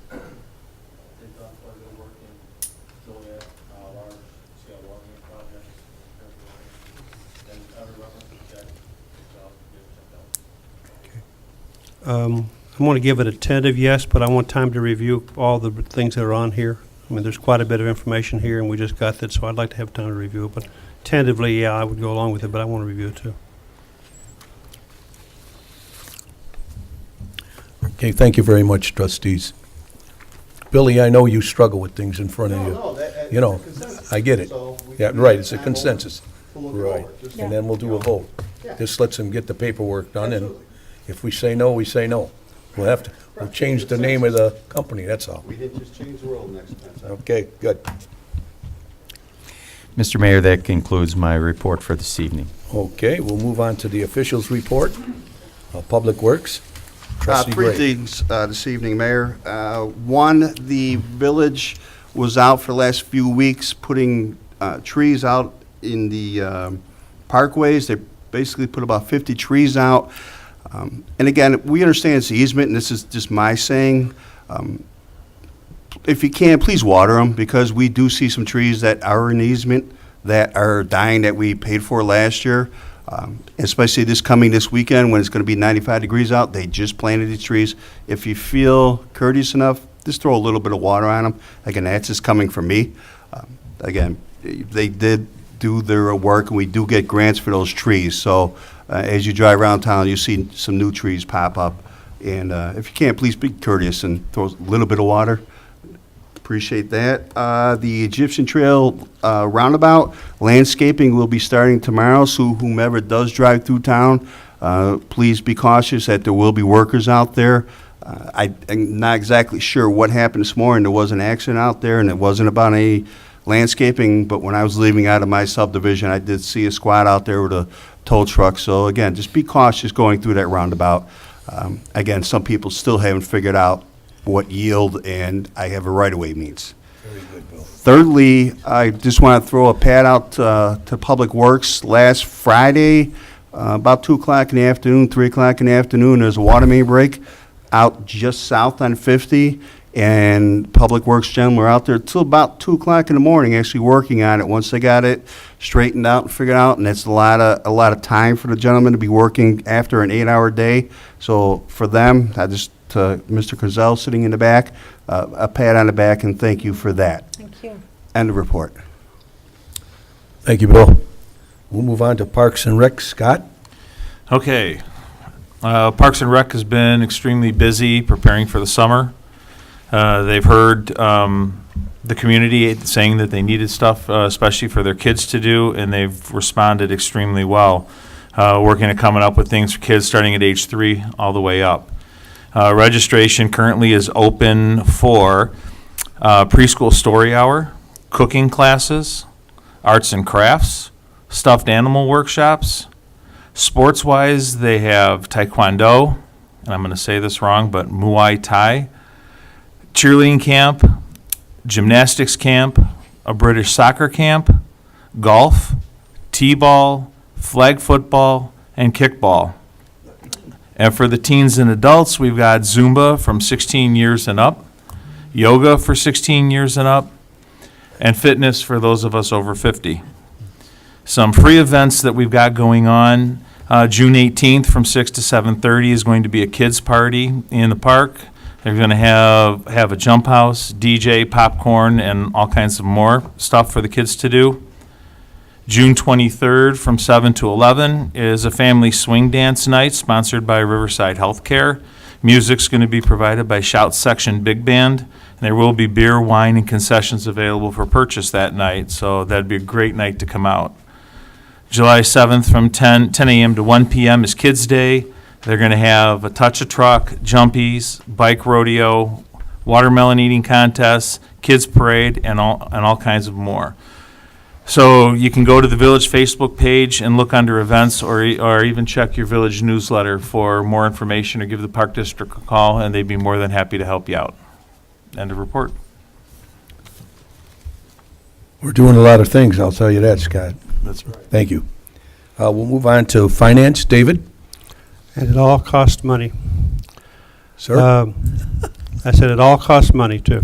They've done quite a bit of work in Joliet, large scale water projects, and every reference we checked, it's checked out. I want to give it a tentative yes, but I want time to review all the things that are on here. I mean, there's quite a bit of information here, and we just got that, so I'd like to have time to review it. But tentatively, yeah, I would go along with it, but I want to review it too. Okay, thank you very much, trustees. Billy, I know you struggle with things in front of you. You know, I get it. Yeah, right, it's a consensus. Right, and then we'll do a vote. This lets them get the paperwork done, and if we say no, we say no. We'll change the name of the company, that's all. We didn't just change the world next time. Okay, good. Mr. Mayor, that concludes my report for this evening. Okay, we'll move on to the officials' report. Public Works. Trustee Three Gray. things this evening, Mayor. One, the village was out for the last few weeks putting trees out in the parkways. They basically put about 50 trees out. And again, we understand it's easement, and this is just my saying. If you can, please water them, because we do see some trees that are in easement that are dying that we paid for last year. Especially this weekend when it's going to be 95 degrees out. They just planted these trees. If you feel courteous enough, just throw a little bit of water on them. Again, that's just coming from me. Again, they did do their work, and we do get grants for those trees. So as you drive around town, you see some new trees pop up. And if you can, please be courteous and throw a little bit of water. Appreciate that. The Egyptian Trail roundabout landscaping will be starting tomorrow, so whomever does drive through town, please be cautious that there will be workers out there. I'm not exactly sure what happened this morning. There was an accident out there, and it wasn't about any landscaping, but when I was leaving out of my subdivision, I did see a squad out there with a tow truck. So again, just be cautious going through that roundabout. Again, some people still haven't figured out what yield and I have a right-of-way means. Thirdly, I just want to throw a pad out to Public Works. Last Friday, about 2 o'clock in the afternoon, 3 o'clock in the afternoon, there's a water main break out just south on 50, and Public Works gentlemen were out there till about 2 o'clock in the morning actually working on it. Once they got it straightened out and figured out, and that's a lot of time for the gentleman to be working after an 8-hour day. So for them, I just, Mr. Cozell sitting in the back, a pat on the back and thank you for that. Thank you. End of report. Thank you, Bill. We'll move on to Parks and Rec. Scott? Okay. Parks and Rec has been extremely busy preparing for the summer. They've heard the community saying that they needed stuff, especially for their kids to do, and they've responded extremely well, working at coming up with things for kids starting at age 3 all the way up. Registration currently is open for preschool story hour, cooking classes, arts and crafts, stuffed animal workshops. Sports-wise, they have Taekwondo, and I'm going to say this wrong, but Muay Thai, cheerleading camp, gymnastics camp, a British soccer camp, golf, t-ball, flag football, and kickball. And for the teens and adults, we've got Zumba from 16 years and up, yoga for 16 years and up, and fitness for those of us over 50. Some free events that we've got going on. June 18th from 6 to 7:30 is going to be a kids' party in the park. They're going to have a jump house, DJ, popcorn, and all kinds of more stuff for the kids to do. June 23rd from 7 to 11 is a family swing dance night sponsored by Riverside Healthcare. Music's going to be provided by Shout Section Big Band. And there will be beer, wine, and concessions available for purchase that night, so that'd be a great night to come out. July 7th from 10 a.m. to 1 p.m. is Kids Day. They're going to have a touch a truck, jumpies, bike rodeo, watermelon eating contests, kids parade, and all kinds of more. So you can go to the village Facebook page and look under events, or even check your village newsletter for more information, or give the Park District a call, and they'd be more than happy to help you out. End of report. We're doing a lot of things, I'll tell you that, Scott. That's right. Thank you. We'll move on to Finance. David? And it all costs money. Sir? I said it all costs money, too.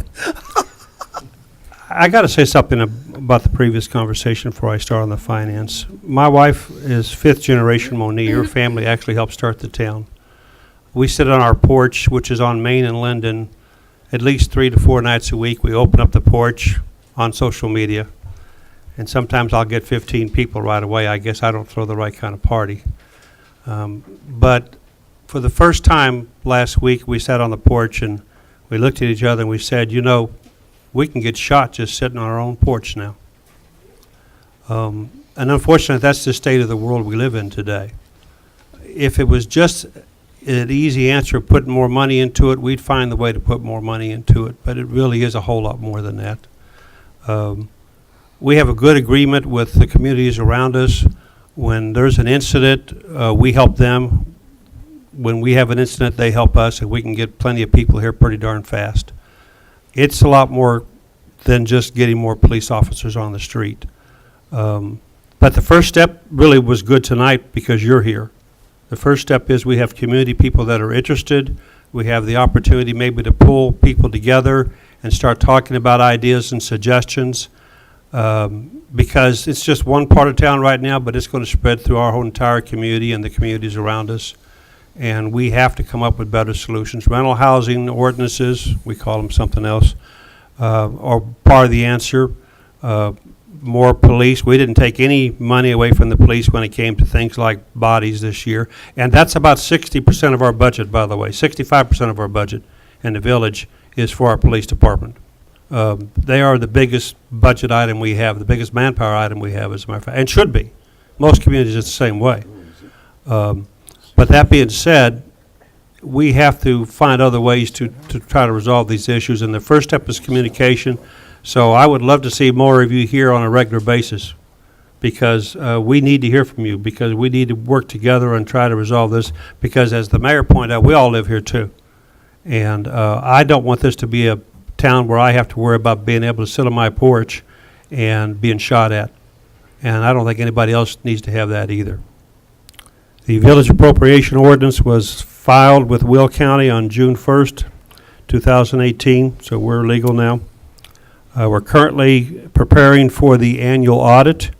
I got to say something about the previous conversation before I start on the finance. My wife is fifth generation Monee. Her family actually helped start the town. We sit on our porch, which is on Main and Linden, at least 3 to 4 nights a week. We open up the porch on social media, and sometimes I'll get 15 people right away. I guess I don't throw the right kind of party. But for the first time last week, we sat on the porch and we looked at each other and we said, you know, we can get shot just sitting on our own porch now. And unfortunately, that's the state of the world we live in today. If it was just an easy answer of putting more money into it, we'd find the way to put more money into it, but it really is a whole lot more than that. We have a good agreement with the communities around us. When there's an incident, we help them. When we have an incident, they help us, and we can get plenty of people here pretty darn fast. It's a lot more than just getting more police officers on the street. But the first step really was good tonight because you're here. The first step is we have community people that are interested. We have the opportunity maybe to pull people together and start talking about ideas and suggestions. Because it's just one part of town right now, but it's going to spread through our whole entire community and the communities around us. And we have to come up with better solutions. Rental housing ordinances, we call them something else, are part of the answer. More police. We didn't take any money away from the police when it came to things like bodies this year. And that's about 60% of our budget, by the way. 65% of our budget in the village is for our police department. They are the biggest budget item we have, the biggest manpower item we have, as a matter of fact, and should be. Most communities are the same way. But that being said, we have to find other ways to try to resolve these issues, and the first step is communication. So I would love to see more of you here on a regular basis, because we need to hear from you, because we need to work together and try to resolve this, because as the mayor pointed out, we all live here too. And I don't want this to be a town where I have to worry about being able to sit on my porch and being shot at. And I don't think anybody else needs to have that either. The village appropriation ordinance was filed with Will County on June 1st, 2018, so we're legal now. We're currently preparing for the annual audit.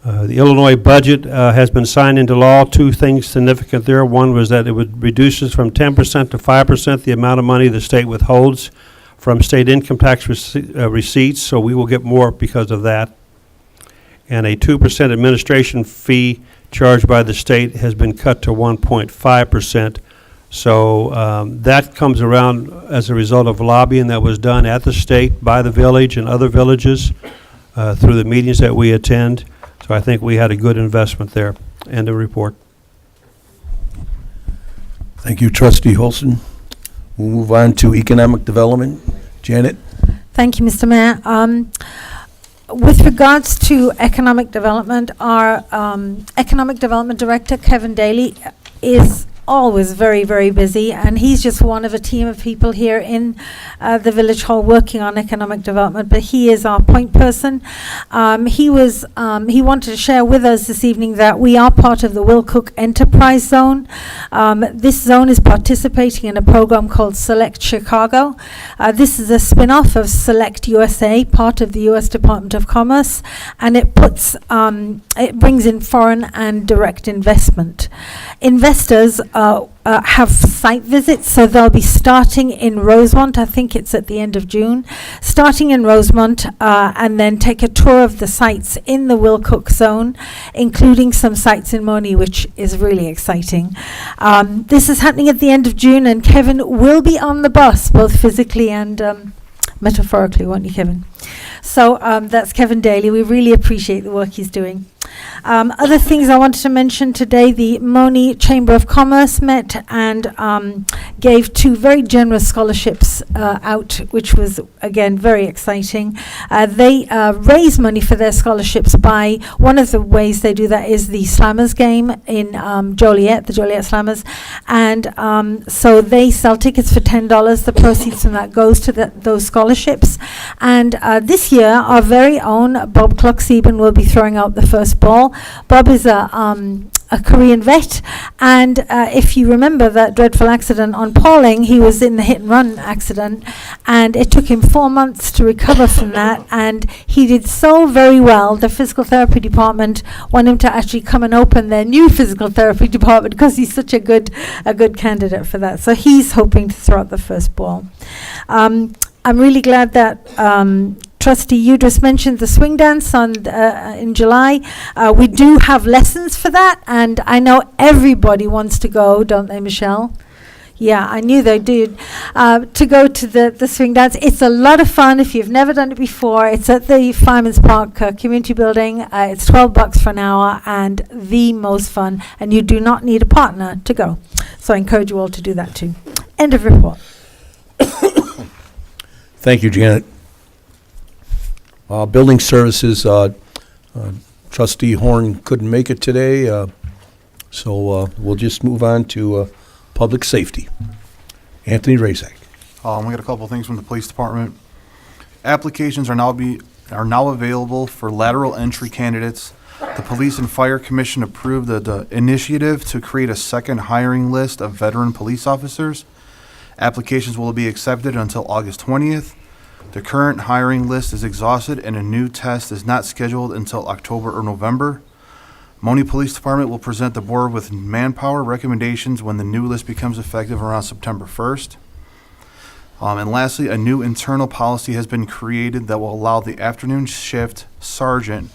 The Illinois budget has been signed into law. Two things significant there. One was that it would reduces from 10% to 5% the amount of money the state withholds from state income tax receipts, so we will get more because of that. And a 2% administration fee charged by the state has been cut to 1.5%. So that comes around as a result of lobbying that was done at the state by the village and other villages through the meetings that we attend. So I think we had a good investment there. End of report. Thank you, Trustee Holson. We'll move on to economic development. Janet? Thank you, Mr. Mayor. With regards to economic development, our economic development director, Kevin Daly, is always very, very busy, and he's just one of a team of people here in the village hall working on economic development, but he is our point person. He wanted to share with us this evening that we are part of the Will Cook Enterprise Zone. This zone is participating in a program called Select Chicago. This is a spin-off of Select USA, part of the U.S. Department of Commerce, and it brings in foreign and direct investment. Investors have site visits, so they'll be starting in Rosemont. I think it's at the end of June. Starting in Rosemont, and then take a tour of the sites in the Will Cook zone, including some sites in Monee, which is really exciting. This is happening at the end of June, and Kevin will be on the bus, both physically and metaphorically, won't you, Kevin? So that's Kevin Daly. We really appreciate the work he's doing. Other things I wanted to mention today, the Monee Chamber of Commerce met and gave 2 very generous scholarships out, which was, again, very exciting. They raise money for their scholarships by, one of the ways they do that is the Slammers game in Joliet, the Joliet Slammers. And so they sell tickets for $10. The proceeds from that goes to those scholarships. And this year, our very own Bob Kluck-Sieben will be throwing out the first ball. Bob is a Korean vet, and if you remember that dreadful accident on Pauling, he was in the hit-and-run accident, and it took him 4 months to recover from that, and he did so very well. The physical therapy department want him to actually come and open their new physical therapy department because he's such a good candidate for that. So he's hoping to throw out the first ball. I'm really glad that Trustee Udris mentioned the swing dance in July. We do have lessons for that, and I know everybody wants to go, don't they, Michelle? Yeah, I knew they did. To go to the swing dance. It's a lot of fun if you've never done it before. It's at the Fireman's Park Community Building. It's $12 for an hour and the most fun, and you do not need a partner to go. So I encourage you all to do that too. End of report. Thank you, Janet. Building Services, Trustee Horn couldn't make it today, so we'll just move on to Public Safety. Anthony Razak. We got a couple things from the police department. Applications are now available for lateral entry candidates. The Police and Fire Commission approved the initiative to create a second hiring list of veteran police officers. Applications will be accepted until August 20th. The current hiring list is exhausted, and a new test is not scheduled until October or November. Monee Police Department will present the board with manpower recommendations when the new list becomes effective around September 1st. And lastly, a new internal policy has been created that will allow the afternoon shift sergeant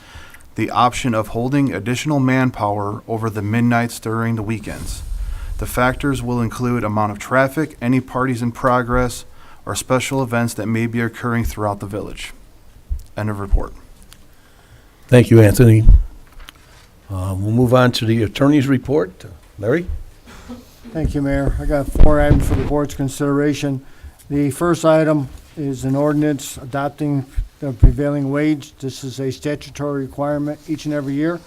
the option of holding additional manpower over the midnights during the weekends. The factors will include amount of traffic, any parties in progress, or special events that may be occurring throughout the village. End of report. Thank you, Anthony. We'll move on to the attorney's report. Larry? Thank you, Mayor. I got 4 items for the board's consideration. The first item is an ordinance adopting the prevailing wage. This is a statutory requirement each and every year.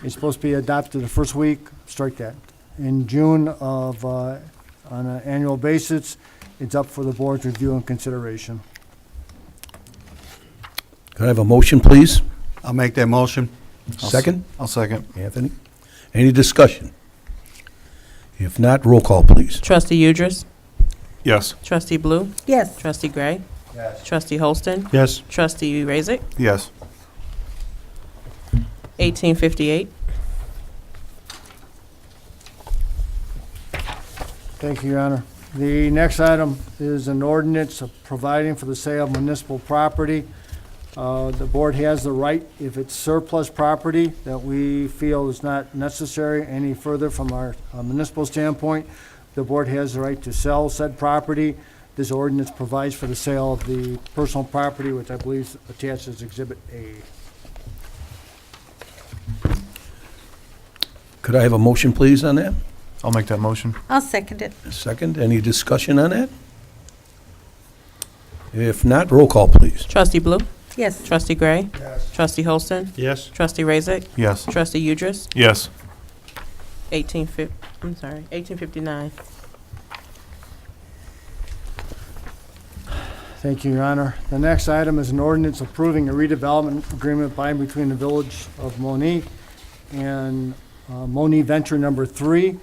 It's supposed to be adopted the first week, strike that, in June of, on an annual basis. It's up for the board's review and consideration. Could I have a motion, please? I'll make that motion. Second? I'll second. Anthony? Any discussion? If not, roll call, please. Trustee Udris? Yes. Trustee Blue? Yes. Trustee Gray? Yes. Trustee Holston? Yes. Trustee Razik? Yes. 1858. Thank you, Your Honor. The next item is an ordinance providing for the sale of municipal property. The board has the right, if it's surplus property that we feel is not necessary any further from our municipal standpoint, the board has the right to sell said property. This ordinance provides for the sale of the personal property, which I believe is attached as Exhibit A. Could I have a motion, please, on that? I'll make that motion. I'll second it. Second, any discussion on that? If not, roll call, please. Trustee Blue? Yes. Trustee Gray? Yes. Trustee Holston? Yes. Trustee Razik? Yes. Trustee Udris? Yes. 1859. Thank you, Your Honor. The next item is an ordinance approving a redevelopment agreement by and between the Village of Monee and Monee Venture Number 3.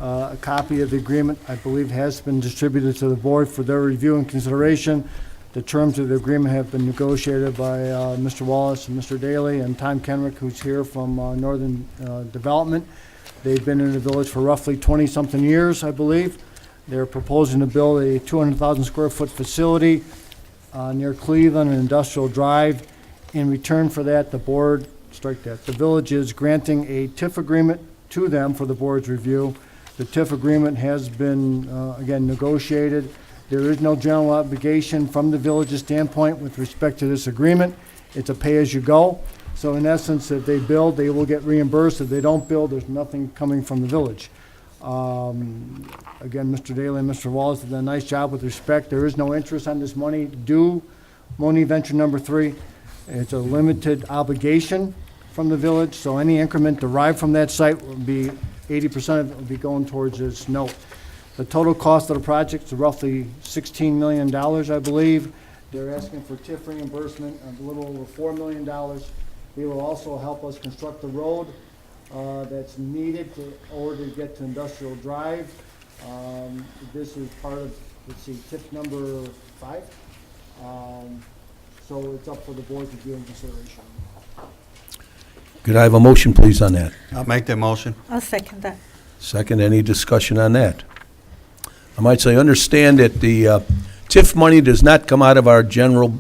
A copy of the agreement, I believe, has been distributed to the board for their review and consideration. The terms of the agreement have been negotiated by Mr. Wallace and Mr. Daly and Tom Kenrick, who's here from Northern Development. They've been in the village for roughly 20-something years, I believe. They're proposing to build a 200,000 square foot facility near Cleveland and Industrial Drive. In return for that, the board, strike that, the village is granting a TIF agreement to them for the board's review. The TIF agreement has been, again, negotiated. There is no general obligation from the village's standpoint with respect to this agreement. It's a pay-as-you-go. So in essence, if they build, they will get reimbursed. If they don't build, there's nothing coming from the village. Again, Mr. Daly and Mr. Wallace did a nice job with respect. There is no interest on this money due Monee Venture Number 3. It's a limited obligation from the village, so any increment derived from that site will be 80% of it will be going towards this note. The total cost of the project is roughly $16 million, I believe. They're asking for TIF reimbursement of a little over $4 million. They will also help us construct the road that's needed in order to get to Industrial Drive. This is part of, let's see, TIF number 5. So it's up for the board's review and consideration. Could I have a motion, please, on that? I'll make that motion. I'll second that. Second, any discussion on that? I might say, understand that the TIF money does not come out of our general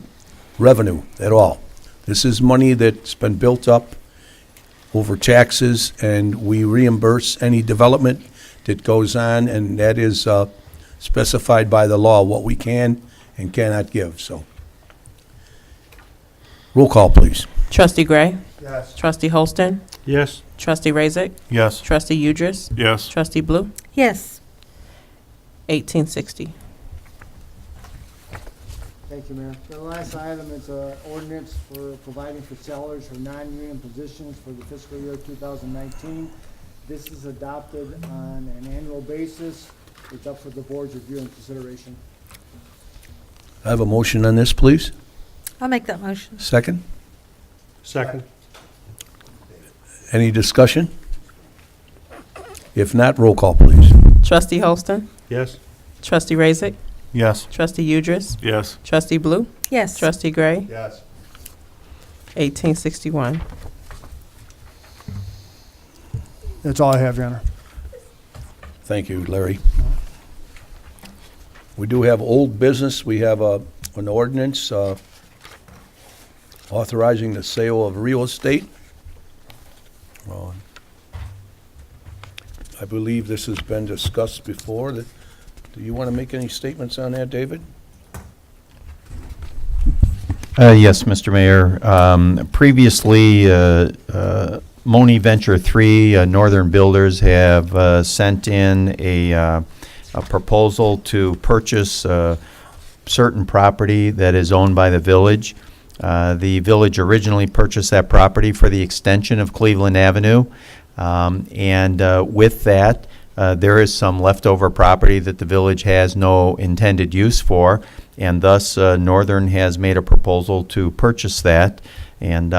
revenue at all. This is money that's been built up over taxes, and we reimburse any development that goes on, and that is specified by the law, what we can and cannot give, so. Roll call, please. Trustee Gray? Yes. Trustee Holston? Yes. Trustee Razik? Yes. Trustee Udris? Yes. Trustee Blue? Yes. 1860. Thank you, Mayor. The last item is an ordinance for providing for salaries for non-union positions for the fiscal year 2019. This is adopted on an annual basis. It's up for the board's review and consideration. I have a motion on this, please. I'll make that motion. Second, Second. any discussion? If not, roll call, please. Trustee Holston? Yes. Trustee Razik? Yes. Trustee Udris? Yes. Trustee Blue? Yes. Trustee Gray? Yes. 1861. That's all I have, Your Honor. Thank you, Larry. We do have old business. We have an ordinance authorizing the sale of real estate. I believe this has been discussed before. Do you want to make any statements on that, David? Yes, Mr. Mayor. Previously, Monee Venture 3 Northern Builders have sent in a proposal to purchase certain property that is owned by the village. The village originally purchased that property for the extension of Cleveland Avenue. And with that, there is some leftover property that the village has no intended use for, and thus Northern has made a proposal to purchase that. And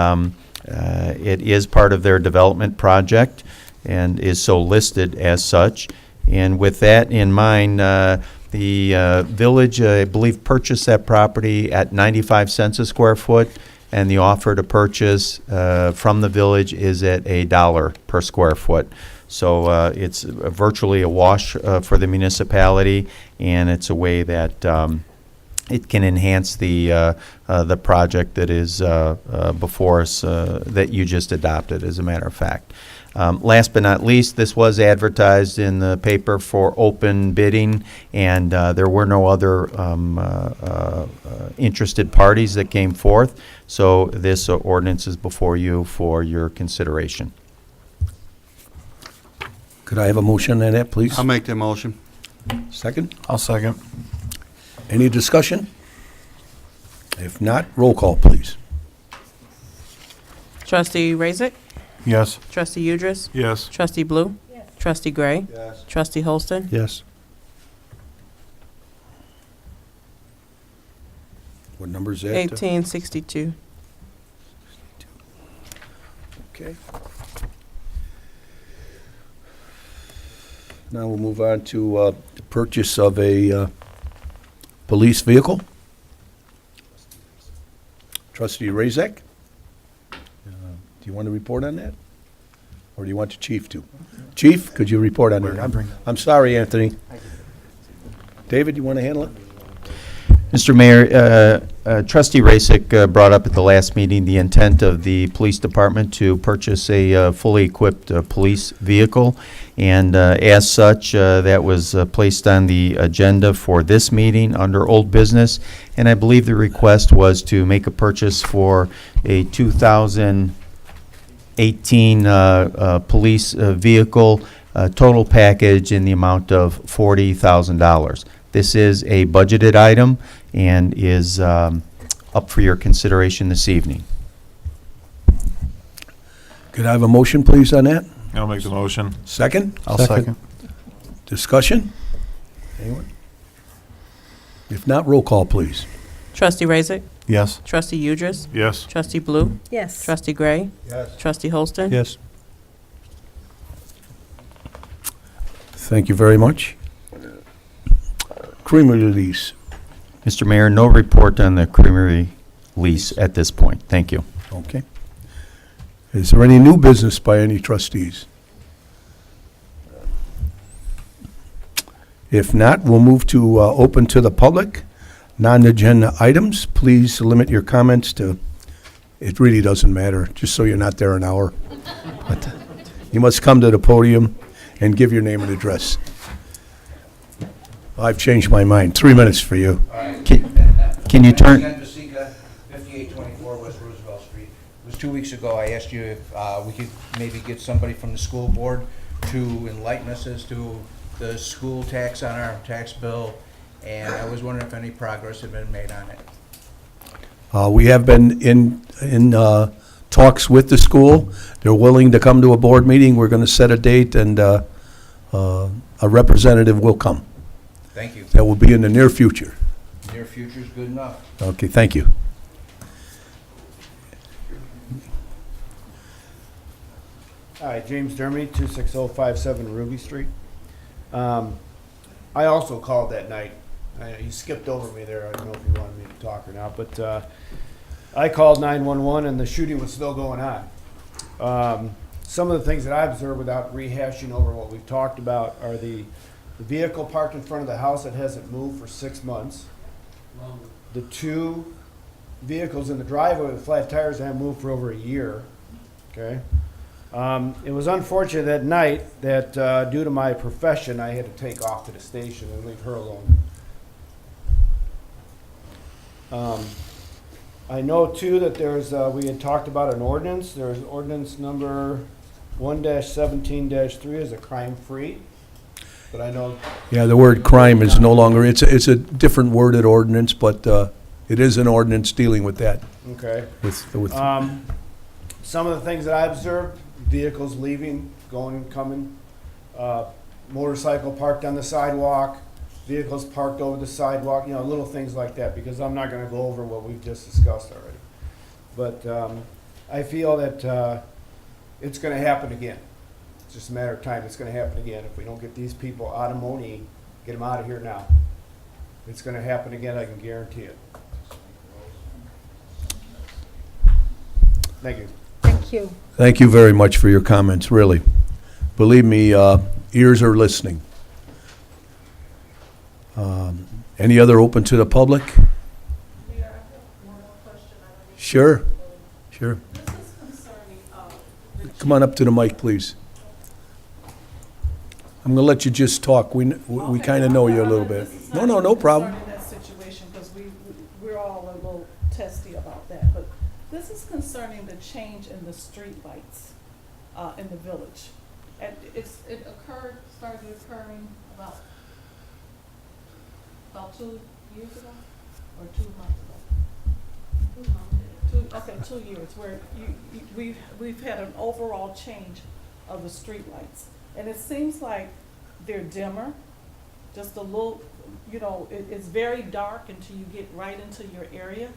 it is part of their development project and is so listed as such. And with that in mind, the village, I believe, purchased that property at 95 cents a square foot, and the offer to purchase from the village is at $1 per square foot. So it's virtually a wash for the municipality, and it's a way that it can enhance the project that is before us that you just adopted, as a matter of fact. Last but not least, this was advertised in the paper for open bidding, and there were no other interested parties that came forth. So this ordinance is before you for your consideration. Could I have a motion on that, please? I'll make that motion. Second? I'll second. Any discussion? If not, roll call, please. Trustee Raisik? Yes. Trustee Udris? Yes. Trustee Blue? Trustee Gray? Yes. Trustee Holston? Yes. What number is that? 1862. Okay. Now we'll move on to the purchase of a police vehicle. Trustee Razak, do you want to report on that? Or do you want the chief to? Chief, could you report on that? I'm sorry, Anthony. David, you want to handle it? Mr. Mayor, Trustee Rasek brought up at the last meeting the intent of the police department to purchase a fully equipped police vehicle, and as such, that was placed on the agenda for this meeting under old business, and I believe the request was to make a purchase for a 2018 police vehicle, total package in the amount of $40,000. This is a budgeted item and is up for your consideration this evening. Could I have a motion, please, on that? I'll make the motion. Second? I'll second. Discussion? Anyone? If not, roll call, please. Trustee Raisik? Yes. Trustee Udris? Yes. Trustee Blue? Yes. Trustee Gray? Yes. Trustee Holston? Yes. Thank you very much. Creamery lease. Mr. Mayor, no report on the creamery lease at this point. Thank you. Okay. Is there any new business by any trustees? If not, we'll move to open to the public. Non-agenda items, please limit your comments to, it really doesn't matter, just so you're not there an hour. But you must come to the podium and give your name and address. I've changed my mind. 3 minutes for you. Can you turn? 5824 West Roosevelt Street. It was 2 weeks ago, I asked you if we could maybe get somebody from the school board to enlighten us as to the school tax on our tax bill, and I was wondering if any progress had been made on it. We have been in talks with the school. They're willing to come to a board meeting. We're going to set a date, and a representative will come. Thank you. That will be in the near future. Near future's good enough. Okay, thank you. Hi, James Dermy, 26057 Ruby Street. I also called that night. You skipped over me there. I don't know if you wanted me to talk or not, but I called 911 and the shooting was still going on. Some of the things that I observed, without rehashing over what we've talked about, are the vehicle parked in front of the house that hasn't moved for 6 months. The 2 vehicles in the driveway with flat tires that haven't moved for over a year. Okay. It was unfortunate that night that due to my profession, I had to take off to the station and leave her alone. I know too that there's, we had talked about an ordinance. There's ordinance number 1-17-3 is a crime-free. but I know. Yeah, the word crime is no longer, it's a different worded ordinance, but it is an ordinance dealing with that. Okay. With Some of the things that I observed, vehicles leaving, going and coming, motorcycle parked on the sidewalk, vehicles parked over the sidewalk, you know, little things like that, because I'm not gonna go over what we've just discussed already. But I feel that it's gonna happen again. It's just a matter of time. It's gonna happen again. If we don't get these people out of Monee, get them out of here now. It's gonna happen again, I can guarantee it. Thank you. Thank you. Thank you very much for your comments, really. Believe me, ears are listening. Any other open to the public? Sure, sure. Come on up to the mic, please. I'm gonna let you just talk. We kind of know you a little bit. No problem. In that situation, because we're all a little testy about that, but this is concerning the change in the street lights in the village. And it started occurring about 2 years ago, or 2 months ago? 2 years, where we've had an overall change of the street lights. And it seems like they're dimmer, just a little, you know, it's very dark until you get right into your area.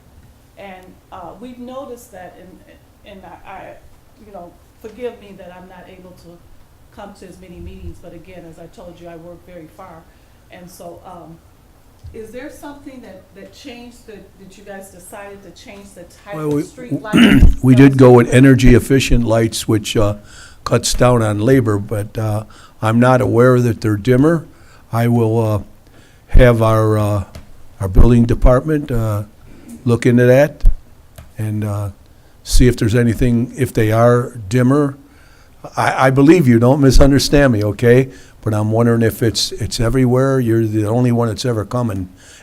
And we've noticed that, and I, you know, forgive me that I'm not able to come to as many meetings, but again, as I told you, I work very far. And so, is there something that changed, that you guys decided to change the type of street lights? We did go with energy efficient lights, which cuts down on labor, but I'm not aware that they're dimmer. I will have our building department look into that and see if there's anything, if they are dimmer. I believe you, don't misunderstand me, okay? But I'm wondering if it's everywhere. You're the only one that's ever come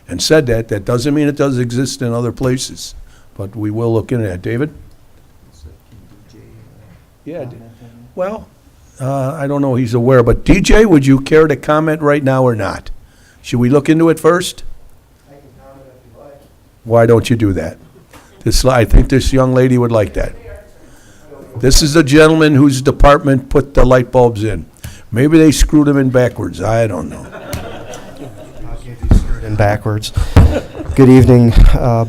and said that. That doesn't mean it does exist in other places, but we will look into that. David? Yeah, well, I don't know he's aware, but DJ, would you care to comment right now or not? Should we look into it first? I can comment if you like. Why don't you do that? I think this young lady would like that. This is the gentleman whose department put the light bulbs in. Maybe they screwed them in backwards. I don't know. I'll get these screwed in backwards. Good evening,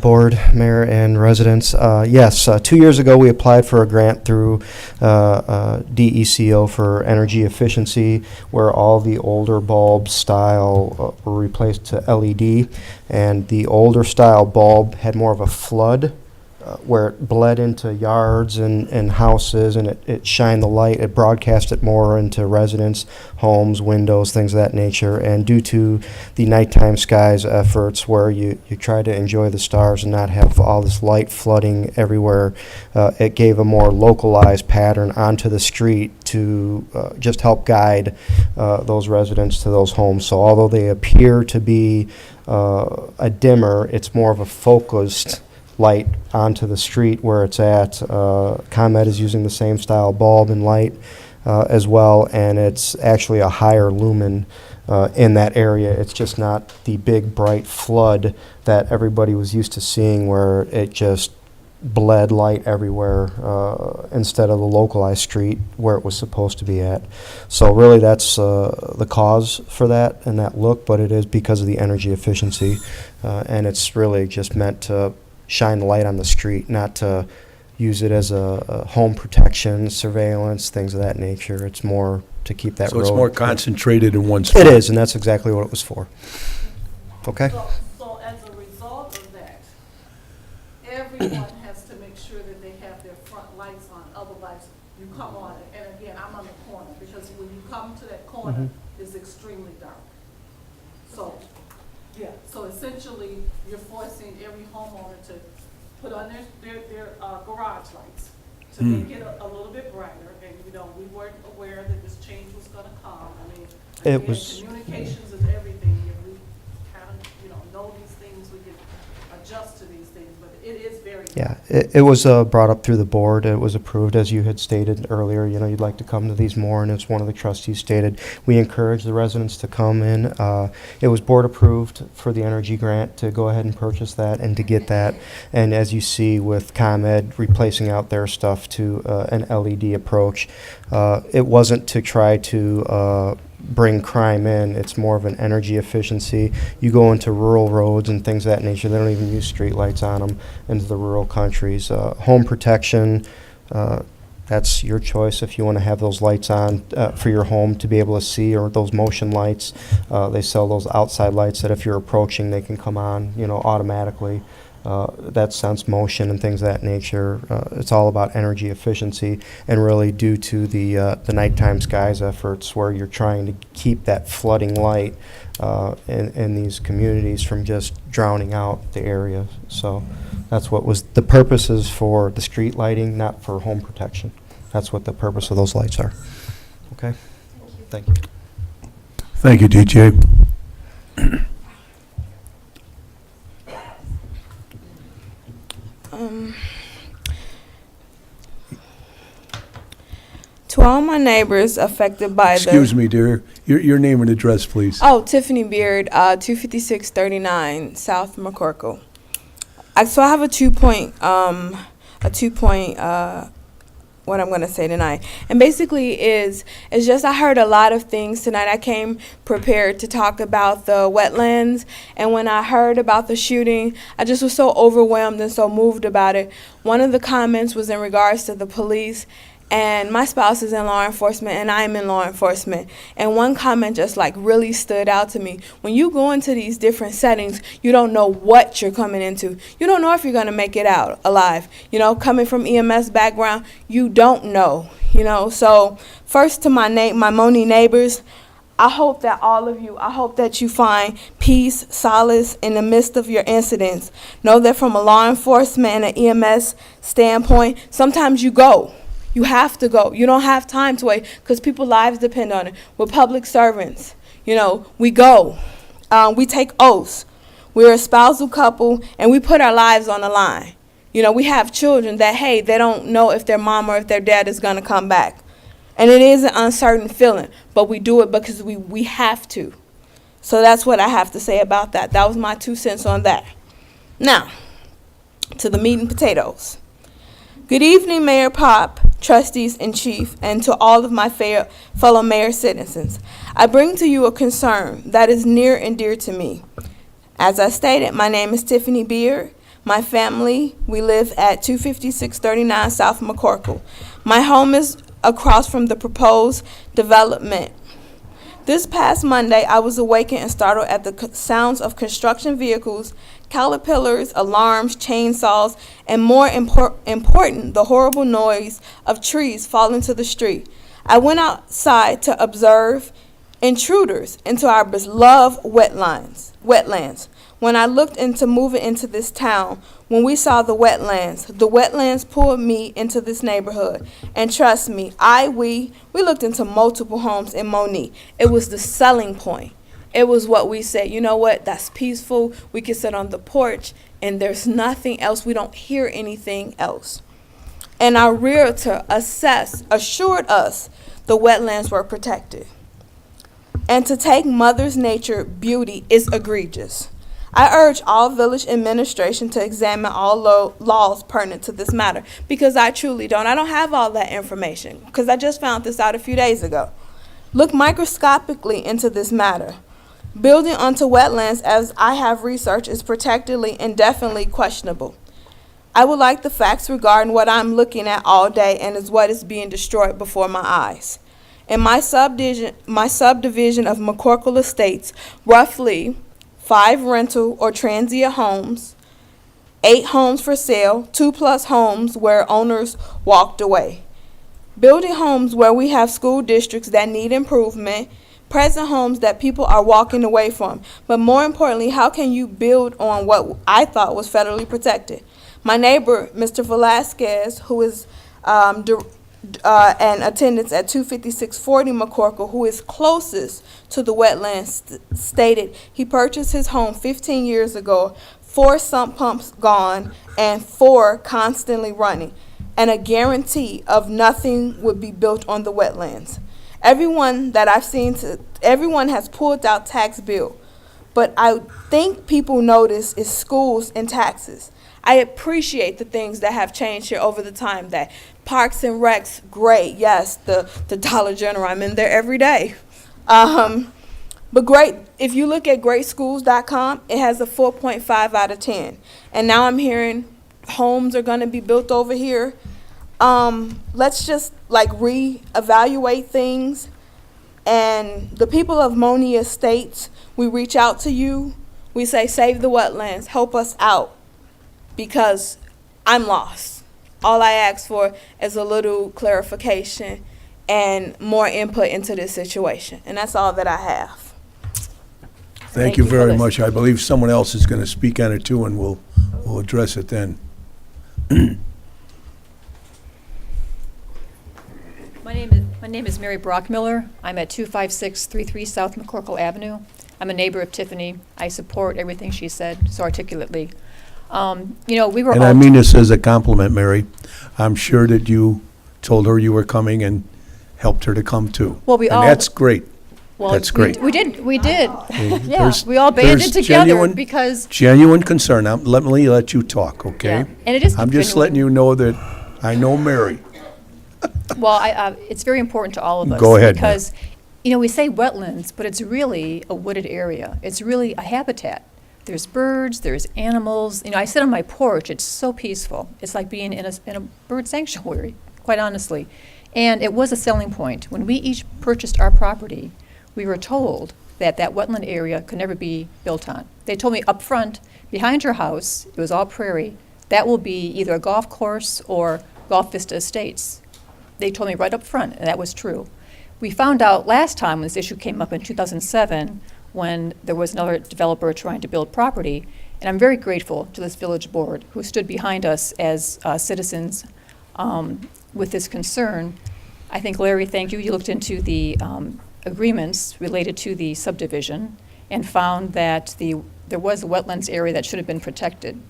board, mayor, and residents. Yes, 2 years ago we applied for a grant through DECO for energy efficiency, where all the older bulb style were replaced to LED, and the older style bulb had more of a flood where it bled into yards and houses, and it shined the light, it broadcast it more into residents, homes, windows, things of that nature. And due to the nighttime skies efforts, where you try to enjoy the stars and not have all this light flooding everywhere, it gave a more localized pattern onto the street to just help guide those residents to those homes. So although they appear to be a dimmer, it's more of a focused light onto the street where it's at. ComEd is using the same style bulb and light as well, and it's actually a higher lumen in that area. It's just not the big bright flood that everybody was used to seeing, where it just bled light everywhere instead of the localized street where it was supposed to be at. So really that's the cause for that and that look, but it is because of the energy efficiency, and it's really just meant to shine the light on the street, not to use it as a home protection, surveillance, things of that nature. It's more to keep that road. So it's more concentrated in one spot. It is, and that's exactly what it was for. Okay? So as a result of that, everyone has to make sure that they have their front lights on. Otherwise, you come on it, and again, I'm on the corner, because when you come to that corner, it's extremely dark. So, yeah, so essentially, you're forcing every homeowner to put on their garage lights to make it a little bit brighter. And, you know, we weren't aware that this change was gonna come. I mean, again, communications is everything. If we kind of, you know these things, we can adjust to these things, but it is very Yeah, it was brought up through the board. It was approved, as you had stated earlier. You know, you'd like to come to these more, and as one of the trustees stated, we encourage the residents to come in. It was board approved for the energy grant to go ahead and purchase that and to get that. And as you see with ComEd replacing out their stuff to an LED approach, it wasn't to try to bring crime in. It's more of an energy efficiency. You go into rural roads and things of that nature, they don't even use street lights on them into the rural countries. Home protection, that's your choice if you want to have those lights on for your home to be able to see, or those motion lights. They sell those outside lights that if you're approaching, they can come on, you know, automatically. That sense motion and things of that nature. It's all about energy efficiency, and really due to the nighttime skies efforts, where you're trying to keep that flooding light in these communities from just drowning out the area. So that's what was the purposes for the street lighting, not for home protection. That's what the purpose of those lights are. Okay? Thank you. Thank you, DJ. To all my neighbors affected by Excuse me, dear. Your name and address, please. Oh, Tiffany Beard, 25639 South McCorkle. So I have a two point, what I'm going to say tonight. And basically it's just I heard a lot of things tonight. I came prepared to talk about the wetlands, and when I heard about the shooting, I just was so overwhelmed and so moved about it. One of the comments was in regards to the police, and my spouse is in law enforcement and I'm in law enforcement. And one comment just like really stood out to me. When you go into these different settings, you don't know what you're coming into. You don't know if you're going to make it out alive. You know, coming from EMS background, you don't know, you know. So first to my Monee neighbors, I hope that all of you, I hope that you find peace, solace in the midst of your incidents. Know that from a law enforcement and an EMS standpoint, sometimes you go. You have to go. You don't have time to wait because people's lives depend on it. We're public servants. You know, we go. We take oaths. We're a spousal couple, and we put our lives on the line. You know, we have children that, hey, they don't know if their mom or if their dad is going to come back. And it is an uncertain feeling, but we do it because we have to. So that's what I have to say about that. That was my 2 cents on that. Now, to the meat and potatoes. Good evening, Mayor Pop, trustees in chief, and to all of my fellow mayor citizens. I bring to you a concern that is near and dear to me. As I stated, my name is Tiffany Beard. My family, we live at 25639 South McCorkle. My home is across from the proposed development. This past Monday, I was awakened and startled at the sounds of construction vehicles, caterpillars, alarms, chainsaws, and more important, the horrible noise of trees falling to the street. I went outside to observe intruders into our beloved wetlands. When I looked into moving into this town, when we saw the wetlands pulled me into this neighborhood. And trust me, we looked into multiple homes in Monee. It was the selling point. It was what we said, you know what, that's peaceful. We can sit on the porch and there's nothing else. We don't hear anything else. And our realtor assured us the wetlands were protected. And to take Mother's Nature beauty is egregious. I urge all village administration to examine all laws pertinent to this matter, because I truly don't. I don't have all that information because I just found this out a few days ago. Look microscopically into this matter. Building onto wetlands, as I have researched, is protectedly and definitely questionable. I would like the facts regarding what I'm looking at all day and is what is being destroyed before my eyes. In my subdivision of McCorkle Estates, roughly 5 rental or transient homes, 8 homes for sale, 2+ homes where owners walked away. Building homes where we have school districts that need improvement, present homes that people are walking away from. But more importantly, how can you build on what I thought was federally protected? My neighbor, Mr. Velasquez, who is an attendance at 25640 McCorkle, who is closest to the wetlands, stated he purchased his home 15 years ago 4 sump pumps gone, and 4 constantly running, and a guarantee of nothing would be built on the wetlands. Everyone that I've seen, everyone has pulled out tax bill, but I think people notice is schools and taxes. I appreciate the things that have changed here over the time. That Parks and Recs, great, yes, the Dollar General, I'm in there every day. But great, if you look at greatschools.com, it has a 4.5 out of 10. And now I'm hearing homes are going to be built over here. Let's just like reevaluate things. And the people of Monee Estates, we reach out to you. We say, save the wetlands, help us out, because I'm lost. All I ask for is a little clarification and more input into this situation. And that's all that I have. Thank you very much. I believe someone else is going to speak on it too, and we'll address it then. My name is Mary Brockmiller. I'm at 25633 South McCorkle Avenue. I'm a neighbor of Tiffany. I support everything she said so articulately. We were And I mean this as a compliment, Mary. I'm sure that you told her you were coming and helped her to come too. Well, we and all- that's great. Well, That's great. We did. Yeah, There's- we all banded there's together genuine- because Genuine concern. Let me let you talk, okay? Yeah, and it is I'm just genuine. letting you know that I know Mary. it's very important to all of us. Go ahead, Because, we say wetlands, but it's really a wooded area. It's really a habitat. There's birds, there's animals. I sit on my porch. It's so peaceful. It's like being in a bird sanctuary, quite honestly. And it was a selling point. When we each purchased our property, we were told that that wetland area could never be built on. They told me up front, behind your house, it was all prairie, that will be either a golf course or Golf Vista Estates. They told me right up front, and that was true. We found out last time when this issue came up in 2007, when there was another developer trying to build property, and I'm very grateful to this village board who stood behind us as citizens with this concern. I think, Larry, thank you. You looked into the agreements related to the subdivision and found that there was a wetlands area that should have been protected.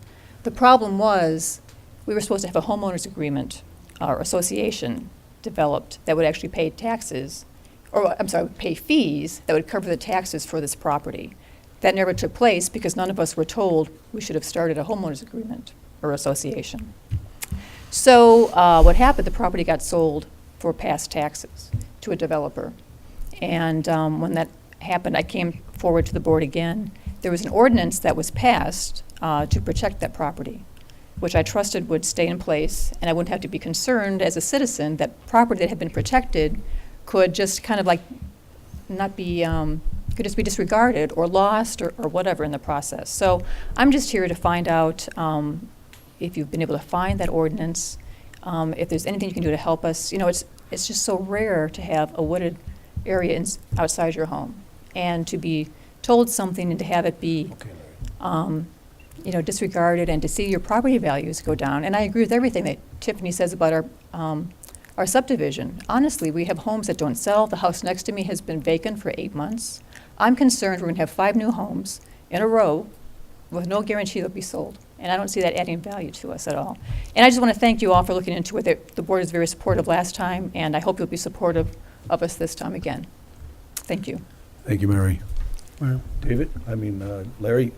The problem was we were supposed to have a homeowners agreement or association developed that would actually pay taxes, or I'm sorry, pay fees that would cover the taxes for this property. That never took place because none of us were told we should have started a homeowners agreement or association. So what happened, the property got sold for past taxes to a developer. And when that happened, I came forward to the board again. There was an ordinance that was passed to protect that property, which I trusted would stay in place, and I wouldn't have to be concerned as a citizen that property that had been protected could just kind of like not be, could just be disregarded or lost or whatever in the process. So I'm just here to find out if you've been able to find that ordinance, if there's anything you can do to help us. It's just so rare to have a wooded area outside your home, and to be told something and to have it be disregarded, and to see your property values go down. And I agree with everything that Tiffany says about our subdivision. Honestly, we have homes that don't sell. The house next to me has been vacant for 8 months. I'm concerned we're going to have 5 new homes in a row with no guarantee they'll be sold. And I don't see that adding value to us at all. And I just want to thank you all for looking into it. The board was very supportive last time, and I hope you'll be supportive of us this time again. Thank you. Thank you, Mary. David, Larry.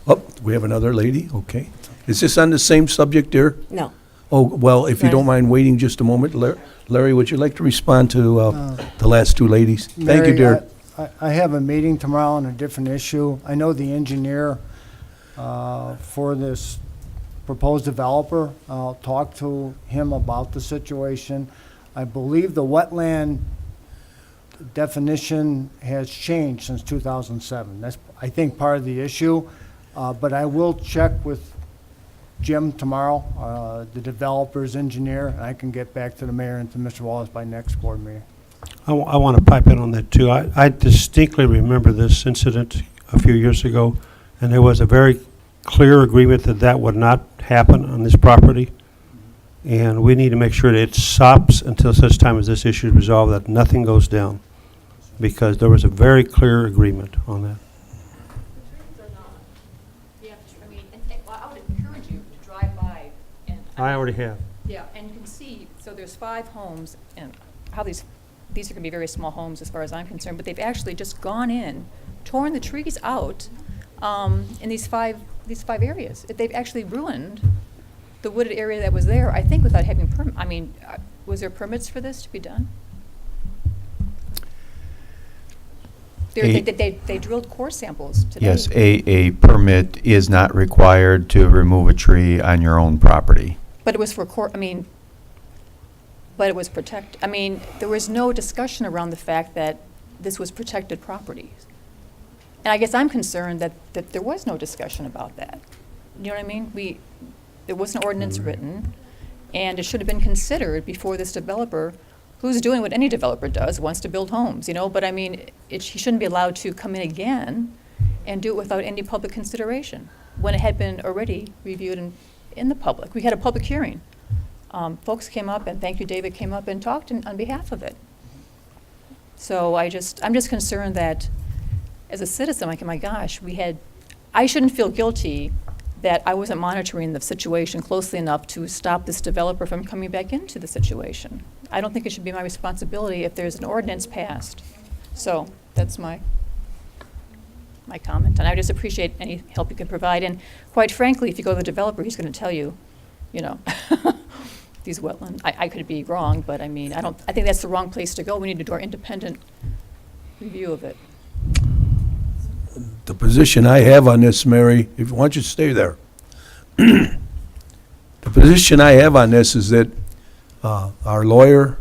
Oh, we have another lady, okay. Is this on the same subject, dear? No. Oh, well, if you don't mind waiting just a moment, Larry, would you like to respond to the last 2 ladies? Thank you, dear. I have a meeting tomorrow on a different issue. I know the engineer for this proposed developer. I'll talk to him about the situation. I believe the wetland definition has changed since 2007. That's, I think, part of the issue. But I will check with Jim tomorrow, the developer's engineer, and I can get back to the mayor and to Mr. Wallace by next board meeting. I want to pipe in on that too. I distinctly remember this incident a few years ago, and there was a very clear agreement that that would not happen on this property. And we need to make sure that it stops until such time as this issue is resolved, that nothing goes down, because there was a very clear agreement on that. I already have. Yeah, and you can see, so there's 5 homes, and how these are going to be very small homes as far as I'm concerned, but they've actually just gone in, torn the trees out in these five areas. They've actually ruined the wooded area that was there, I think, without having was there permits for this to be done? They drilled core samples today. Yes, a permit is not required to remove a tree on your own property. But it was for but it was there was no discussion around the fact that this was protected property. And I guess I'm concerned that there was no discussion about that. You know what I mean? There was an ordinance written, and it should have been considered before this developer, who's doing what any developer does, wants to build homes, But I mean, he shouldn't be allowed to come in again and do it without any public consideration, when it had been already reviewed in the public. We had a public hearing. Folks came up, and thank you, David, came up and talked on behalf of it. So I'm just concerned that, as a citizen, like, my gosh, I shouldn't feel guilty that I wasn't monitoring the situation closely enough to stop this developer from coming back into the situation. I don't think it should be my responsibility if there's an ordinance passed. So that's my comment. And I just appreciate any help you can provide. And quite frankly, if you go to the developer, he's going to tell you, these wetlands. I could be wrong, but I think that's the wrong place to go. We need to do our independent review of it. The position I have on this, Mary, if you want you to stay there. The position I have on this is that our lawyer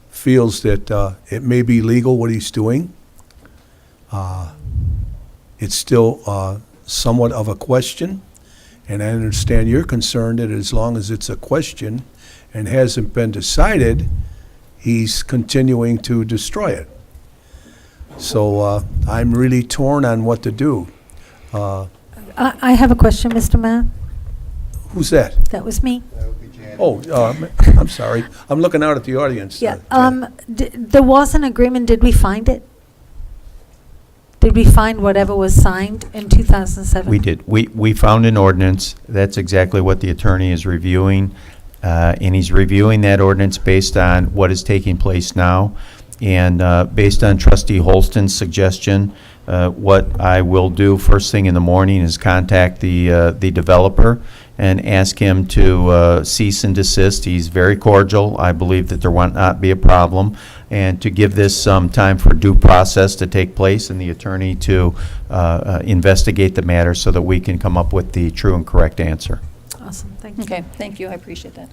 feels that it may be legal what he's doing. It's still somewhat of a question, and I understand you're concerned that as long as it's a question and hasn't been decided, he's continuing to destroy it. So I'm really torn on what to do. I have a question, Mr. Mayor. Who's that? That was me. Oh, I'm sorry. I'm looking out at the audience. Yeah. There was an agreement. Did we find it? Did we find whatever was signed in 2007? We did. We found an ordinance. That's exactly what the attorney is reviewing. And he's reviewing that ordinance based on what is taking place now. And based on Trustee Holston's suggestion, what I will do first thing in the morning is contact the developer and ask him to cease and desist. He's very cordial. I believe that there will not be a problem. And to give this some time for due process to take place and the attorney to investigate the matter so that we can come up with the true and correct answer. Awesome. Thank you. Okay, thank you. I appreciate that.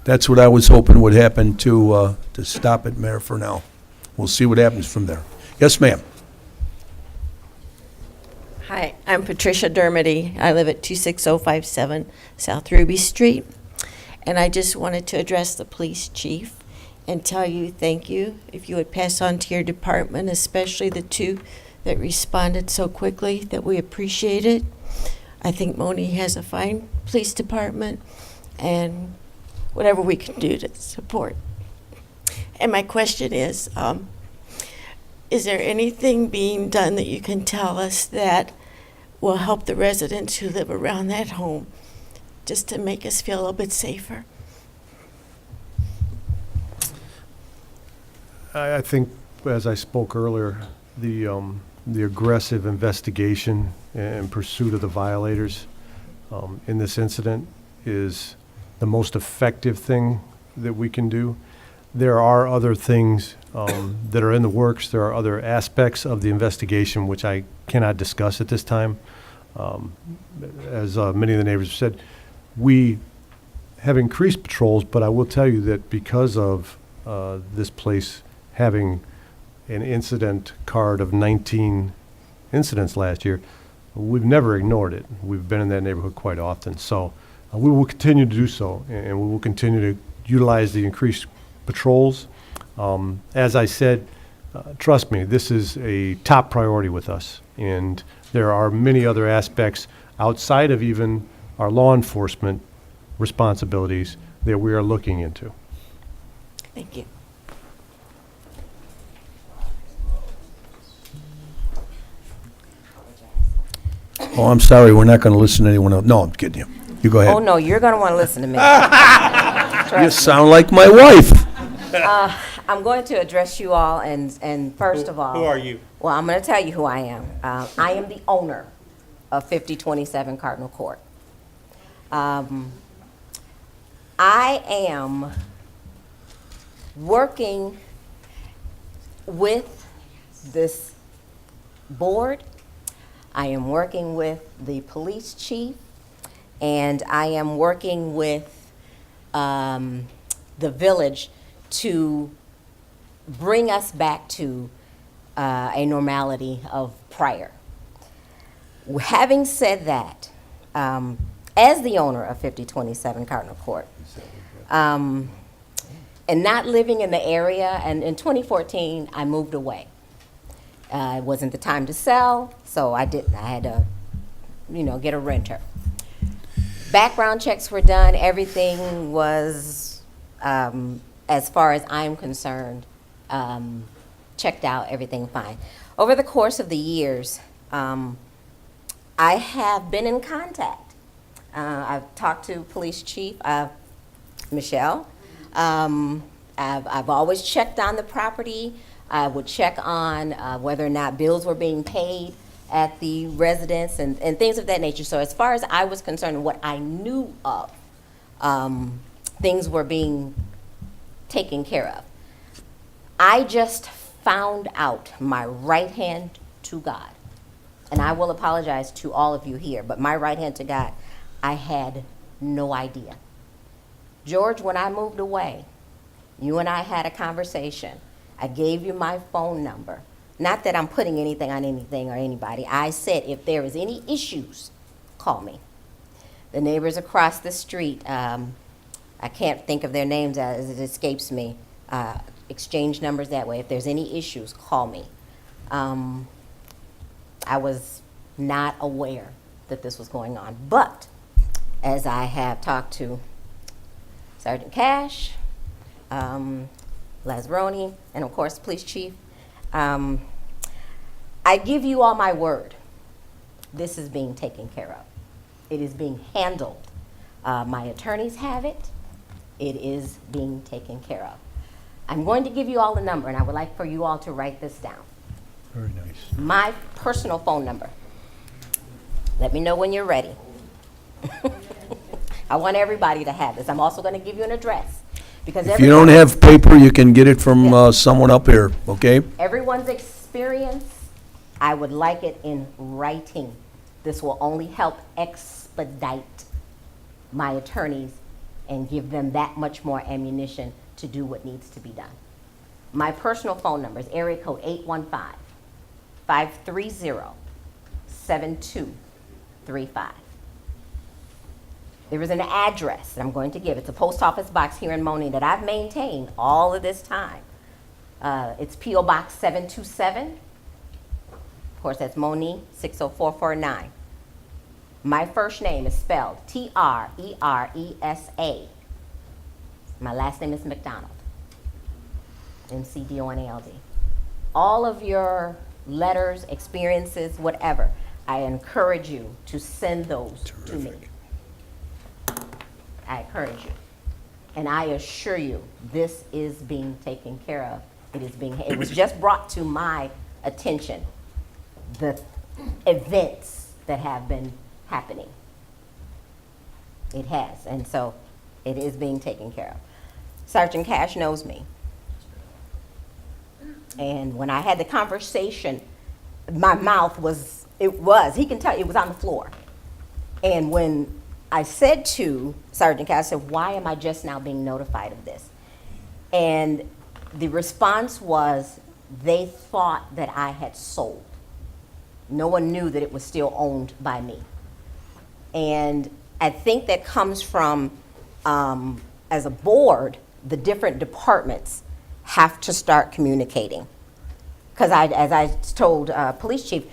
That's what I was hoping would happen to stop it, Mayor, for now. We'll see what happens from there. Yes, ma'am. Hi, I'm Patricia Dermody. I live at 26057 South Ruby Street. And I just wanted to address the police chief and tell you thank you. If you would pass on to your department, especially the 2 that responded so quickly, that we appreciate it. I think Monee has a fine police department, and whatever we can do to support. And my question is there anything being done that you can tell us that will help the residents who live around that home, just to make us feel a little bit safer? I think, as I spoke earlier, the aggressive investigation and pursuit of the violators in this incident is the most effective thing that we can do. There are other things that are in the works. There are other aspects of the investigation which I cannot discuss at this time. As many of the neighbors have said, we have increased patrols, but I will tell you that because of this place having an incident card of 19 incidents last year, we've never ignored it. We've been in that neighborhood quite often. So we will continue to do so, and we will continue to utilize the increased patrols. As I said, trust me, this is a top priority with us, and there are many other aspects outside of even our law enforcement responsibilities that we are looking into. Thank you. Oh, I'm sorry, we're not gonna listen to anyone else. No, I'm kidding you. You go Oh, ahead. no, you're going to want to listen to me. You Trust me. sound like my wife. I'm going to address you all, and first of all. Who are you? Well, I'm going to tell you who I am. I am the owner of 5027 Cardinal Court. I am working with this board. I am working with the police chief, and I am working with the village to bring us back to a normality of prior. Having said that, as the owner of 5027 Cardinal Court, and not living in the area, and in 2014, I moved away. It wasn't the time to sell, so I had to, get a renter. Background checks were done. Everything was, as far as I'm concerned, checked out, everything fine. Over the course of the years, I have been in contact. I've talked to Police Chief Michelle. I've always checked on the property. I would check on whether or not bills were being paid at the residence and things of that nature. So as far as I was concerned, what I knew of, things were being taken care of. I just found out my right hand to God, and I will apologize to all of you here, but my right hand to God, I had no idea. George, when I moved away, you and I had a conversation. I gave you my phone number. Not that I'm putting anything on anything or anybody. I said, if there is any issues, call me. The neighbors across the street, I can't think of their names as it escapes me, exchange numbers that way. If there's any issues, call me. I was not aware that this was going on. But as I have talked to Sergeant Cash, Lazzaroni, and of course, Police Chief, I give you all my word. This is being taken care of. It is being handled. My attorneys have it. It is being taken care of. I'm going to give you all the number, and I would like for you all to write this down. Very nice. My personal phone number. Let me know when you're ready. I want everybody to have this. I'm also going to give you an address. Because If you don't have paper, you can get it from someone up here, okay? everyone's experience, I would like it in writing. This will only help expedite my attorneys and give them that much more ammunition to do what needs to be done. My personal phone number is area code 815-530-7235. There is an address that I'm going to give. It's a post office box here in Monee that I've maintained all of this time. It's P.O. Box 727. Of course, that's Monee 60449. My first name is spelled Treresa. My last name is McDonald. McDonald. All of your letters, experiences, whatever, I encourage you to send those to me. I encourage you. And I assure you, this is being taken care of. It was just brought to my attention, the events that have been happening. It has, and so it is being taken care of. Sergeant Cash knows me. And when I had the conversation, my mouth he can tell it was on the floor. And when I said to Sergeant Cash, I said, why am I just now being notified of this? And the response was, they thought that I had sold. No one knew that it was still owned by me. And I think that comes from, as a board, the different departments have to start communicating. Because as I told Police Chief,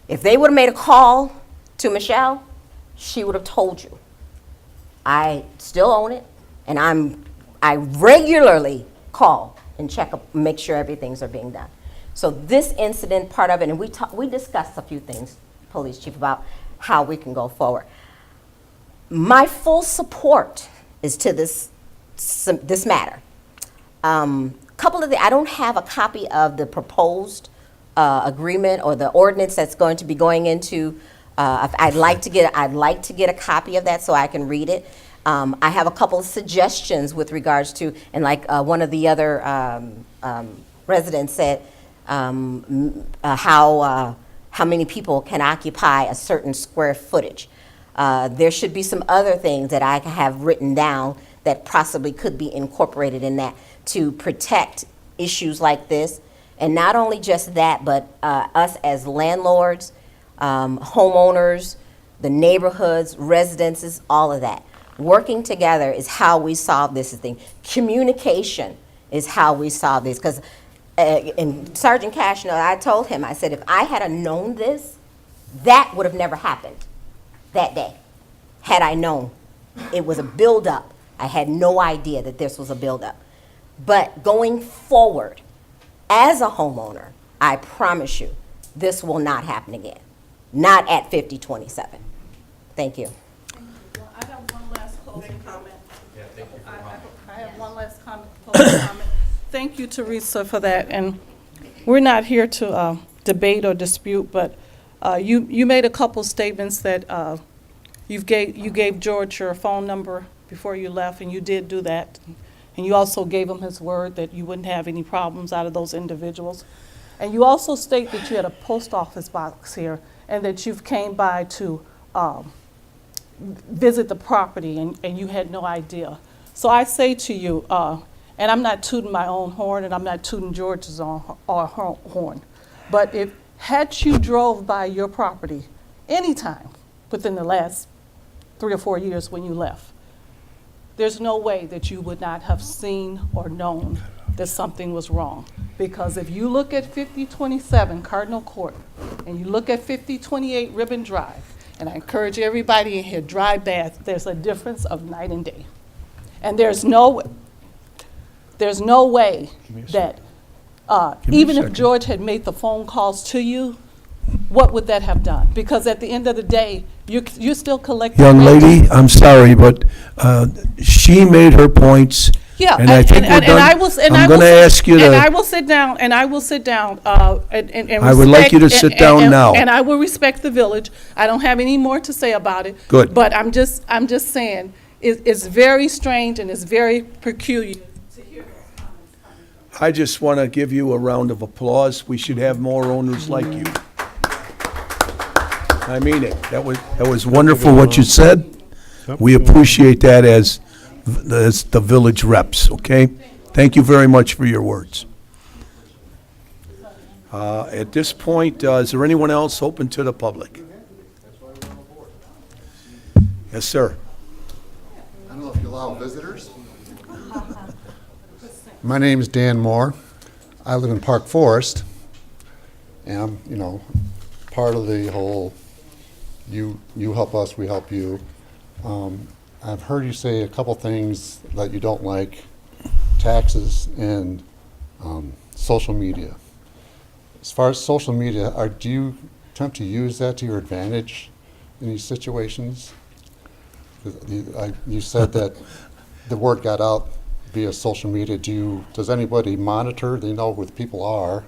if they would have made a call to Michelle, she would have told you. I still own it, and I regularly call and check up, make sure everything's are being done. So this incident, part of it, and we discussed a few things, Police Chief, about how we can go forward. My full support is to this matter. I don't have a copy of the proposed agreement or the ordinance that's going to be going into. I'd like to get a copy of that so I can read it. I have a couple of suggestions with regards to, and like one of the other residents said, how many people can occupy a certain square footage. There should be some other things that I have written down that possibly could be incorporated in that to protect issues like this. And not only just that, but us as landlords, homeowners, the neighborhoods, residences, all of that. Working together is how we solve this thing. Communication is how we solve this. Because and Sergeant Cashner, I told him, I said, if I had known this, that would have never happened that day. Had I known it was a buildup, I had no idea that this was a buildup. But going forward, as a homeowner, I promise you, this will not happen again. Not at 5027. Thank you. I have one last closing comment. I have one last closing comment. Thank you, Teresa, for that. And we're not here to debate or dispute, but you made a couple statements that you gave George your phone number before you left, and you did do that. And you also gave him his word that you wouldn't have any problems out of those individuals. And you also state that you had a post office box here and that you've came by to visit the property and you had no idea. So I say to you, and I'm not tooting my own horn and I'm not tooting George's horn, but had you drove by your property anytime within the last 3 or 4 years when you left, there's no way that you would not have seen or known that something was wrong. Because if you look at 5027 Cardinal Court and you look at 5028 Ribbon Drive, and I encourage everybody in here, drive bath, there's a difference of night and day. And there's no way that even if George had made the phone calls to you, what would that have done? Because at the end of the day, you're still collecting. Young rent. lady, I'm sorry, but she made her points. Yeah, and I think we're done. I'm going to ask you to. And I will sit down. And I will sit down. And I would like you to sit down now. And I will respect the village. I don't have any more to say about it. Good. But I'm just saying it's very strange and it's very peculiar to hear those comments coming from. I just want to give you a round of applause. We should have more owners like you. I mean it. That was wonderful what you said. We appreciate that as the village reps, okay? Thank you very much for your words. At this point, is there anyone else open to the public? Yes, sir. I don't know if you allow visitors. My name is Dan Moore. I live in Park Forest, and I'm, part of the whole you help us, we help you. I've heard you say a couple things that you don't like, taxes and social media. As far as social media, do you attempt to use that to your advantage in these situations? You said that the word got out via social media. Does anybody monitor? They know where the people are.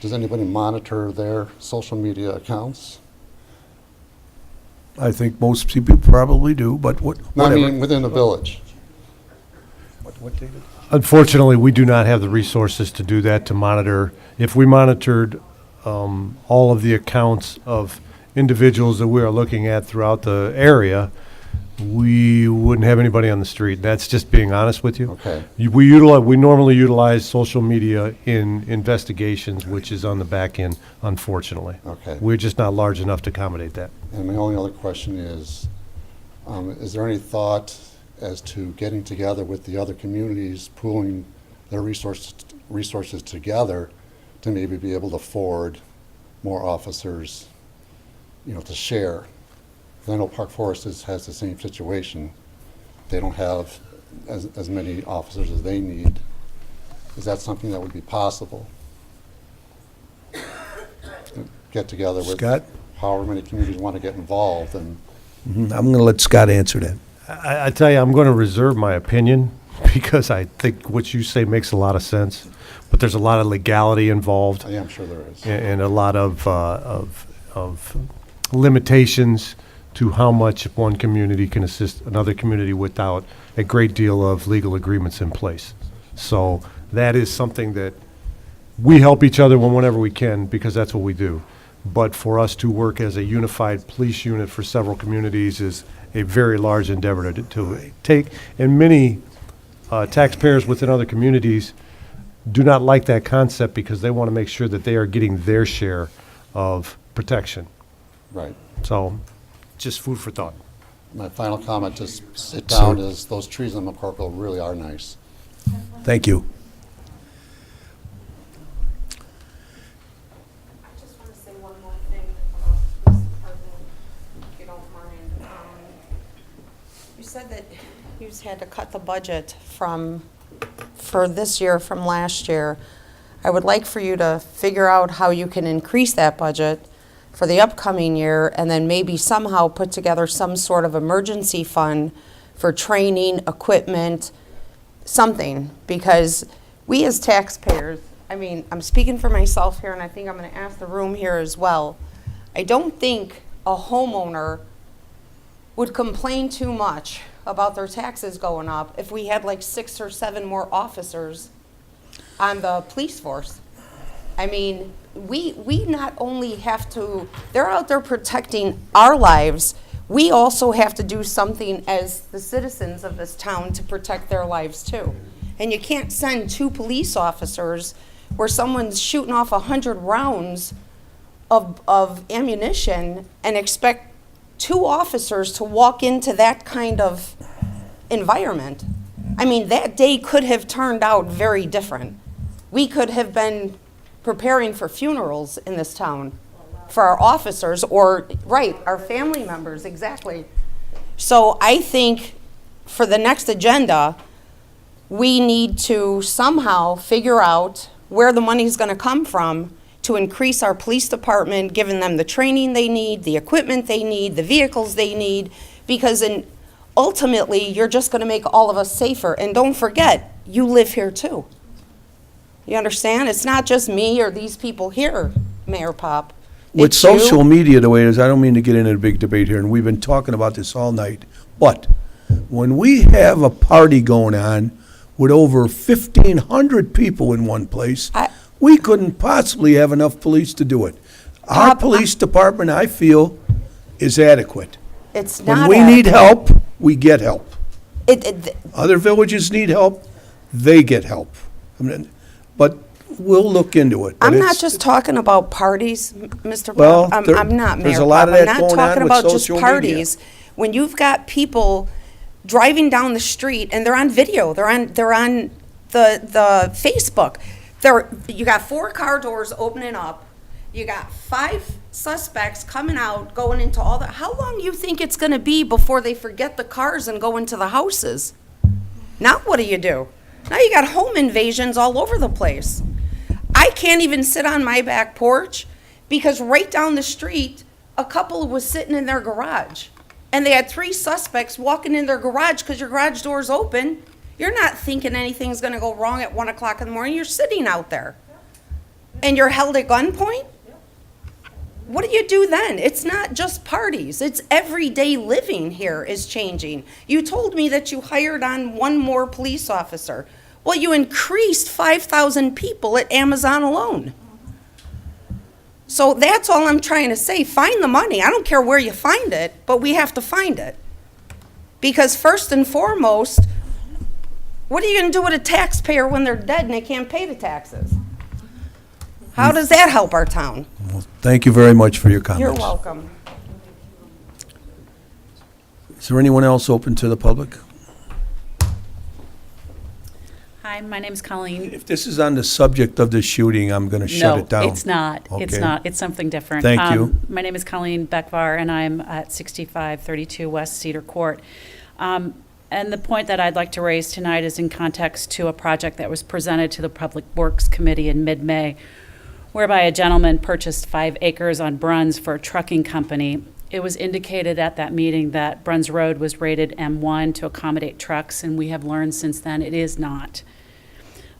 Does anybody monitor their social media accounts? I think most people probably do, but whatever. No, I mean within the village. What, David? Unfortunately, we do not have the resources to do that, to monitor. If we monitored all of the accounts of individuals that we are looking at throughout the area, we wouldn't have anybody on the street. That's just being honest with you. Okay. We normally utilize social media in investigations, which is on the back end, unfortunately. Okay. We're just not large enough to accommodate that. And my only other question is there any thought as to getting together with the other communities, pooling their resources together to maybe be able to afford more officers, to share? I know Park Forest has the same situation. They don't have as many officers as they need. Is that something that would be possible? Get together with Scott? however many communities want to get involved, and I'm going to let Scott answer that. I tell you, I'm going to reserve my opinion because I think what you say makes a lot of sense, but there's a lot of legality involved. yeah, I'm sure there is. And a lot of limitations to how much one community can assist another community without a great deal of legal agreements in place. So that is something that we help each other whenever we can, because that's what we do. But for us to work as a unified police unit for several communities is a very large endeavor to take, and many taxpayers within other communities do not like that concept because they want to make sure that they are getting their share of protection. Right. So, just food for thought. My final comment, just sit down, is those trees on McCorkle really are nice. Thank you. I just want to say one more thing about the police department, if you don't mind. You said that you had to cut the budget for this year from last year. I would like for you to figure out how you can increase that budget for the upcoming year, and then maybe somehow put together some sort of emergency fund for training, equipment, something, because we as taxpayers, I mean, I'm speaking for myself here, and I think I'm going to ask the room here as well. I don't think a homeowner would complain too much about their taxes going up if we had like 6 or 7 more officers on the police force. I mean, we not only have to, they're out there protecting our lives, we also have to do something as the citizens of this town to protect their lives too. And you can't send 2 police officers where someone's shooting off 100 rounds of ammunition and expect 2 officers to walk into that kind of environment. I mean, that day could have turned out very different. We could have been preparing for funerals in this town for our officers, or, right, our family members, exactly. So I think for the next agenda, we need to somehow figure out where the money's going to come from to increase our police department, giving them the training they need, the equipment they need, the vehicles they need, because ultimately, you're just going to make all of us safer. And don't forget, you live here too. You understand? It's not just me or these people here, Mayor Pop. With It's you. social media the way it is, I don't mean to get into a big debate here, and we've been talking about this all night, but when we have a party going on with over 1,500 people in one place, we couldn't possibly have enough police to do it. Our police department, I feel, is adequate. It's When not we need adequate. help, we get help. Other villages need help, they get help. I mean, but we'll look into it. But I'm not it's- just talking about parties, Mr. Well, Pop. there- I'm not, there's Mayor a lot of Pop. that I'm going not on talking with about just social media. parties. When you've got people driving down the street and they're on video, they're on the Facebook. You got 4 car doors opening up. You got 5 suspects coming out, going into all the. How long do you think it's going to be before they forget the cars and go into the houses? Now what do? Now you got home invasions all over the place. I can't even sit on my back porch because right down the street, a couple was sitting in their garage. And they had 3 suspects walking in their garage because your garage door's open. You're not thinking anything's going to go wrong at 1 o'clock in the morning. You're sitting out there. And you're held at gunpoint? What do you do then? It's not just parties. It's everyday living here is changing. You told me that you hired on 1 more police officer. Well, you increased 5,000 people at Amazon alone. So that's all I'm trying to say. Find the money. I don't care where you find it, but we have to find it. Because first and foremost, what are you going to do with a taxpayer when they're dead and they can't pay the taxes? How does that help our town? Thank you very much for your comments. You're welcome. Is there anyone else open to the public? Hi, my name's Colleen. If this is on the subject of the shooting, I'm going to shut it down. No, it's not. It's Okay. not. It's something different. Thank you. My name is Colleen Beckvar, and I'm at 6532 West Cedar Court. And the point that I'd like to raise tonight is in context to a project that was presented to the Public Works Committee in mid-May, whereby a gentleman purchased 5 acres on Bruns for a trucking company. It was indicated at that meeting that Bruns Road was rated M1 to accommodate trucks, and we have learned since then it is not.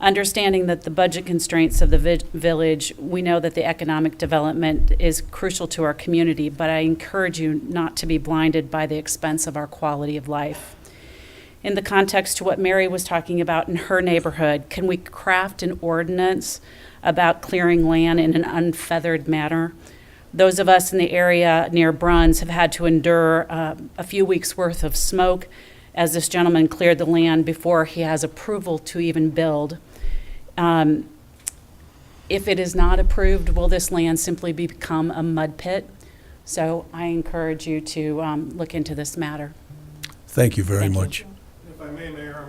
Understanding that the budget constraints of the village, we know that the economic development is crucial to our community, but I encourage you not to be blinded by the expense of our quality of life. In the context to what Mary was talking about in her neighborhood, can we craft an ordinance about clearing land in an unfeathered manner? Those of us in the area near Bruns have had to endure a few weeks' worth of smoke as this gentleman cleared the land before he has approval to even build. If it is not approved, will this land simply become a mud pit? So I encourage you to look into this matter. Thank you very Thank you. much. If I may, Mayor,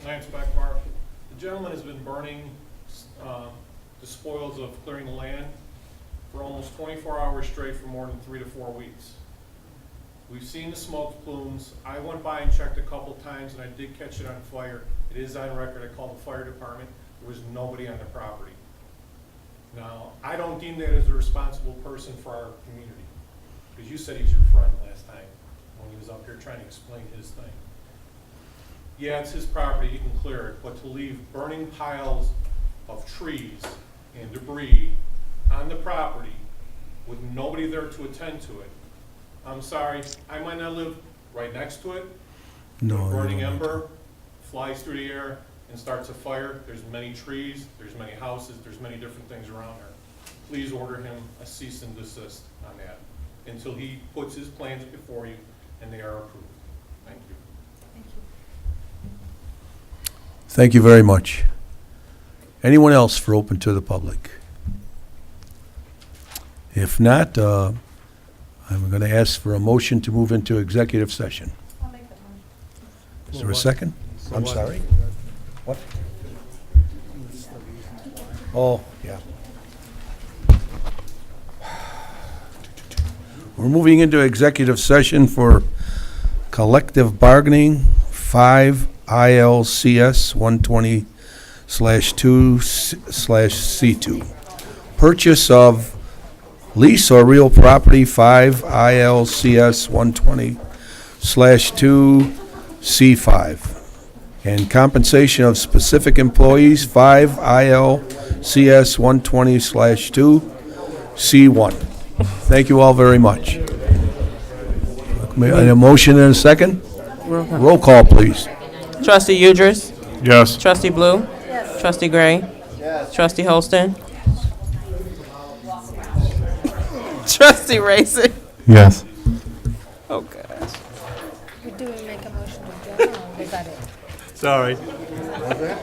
Lance Beckmar, the gentleman has been burning the spoils of clearing the land for almost 24 hours straight for more than 3 to 4 weeks. We've seen the smoke plumes. I went by and checked a couple times, and I did catch it on fire. It is on record. I called the fire department. There was nobody on the property. Now, I don't deem that as a responsible person for our community, because you said he's your friend last time when he was up here trying to explain his thing. Yeah, it's his property, he can clear it, but to leave burning piles of trees and debris on the property with nobody there to attend to it, I'm sorry, I might not live right next to it. No, A you burning don't. ember flies through the air and starts a fire. There's many trees, there's many houses, there's many different things around there. Please order him a cease and desist on that until he puts his plans before you and they are approved. Thank you. Thank you very much. Anyone else for open to the public? If not, I'm going to ask for a motion to move into executive session. I'll make that motion. Is there a second? I'm sorry? What? Oh, yeah. We're moving into executive session for collective bargaining, 5 ILCS 120/2/C2. Purchase of lease or real property, 5 ILCS 120/2C5. And compensation of specific employees, 5 ILCS 120/2C1. Thank you all very much. A motion and a second? Roll call, please. Trustee Udris? Yes. Trustee Blue? Yes. Trustee Gray? Yes. Trustee Holston? Trustee Racing? Yes. Oh, gosh. We do make a motion to adjourn, or was that it? Sorry. Was that?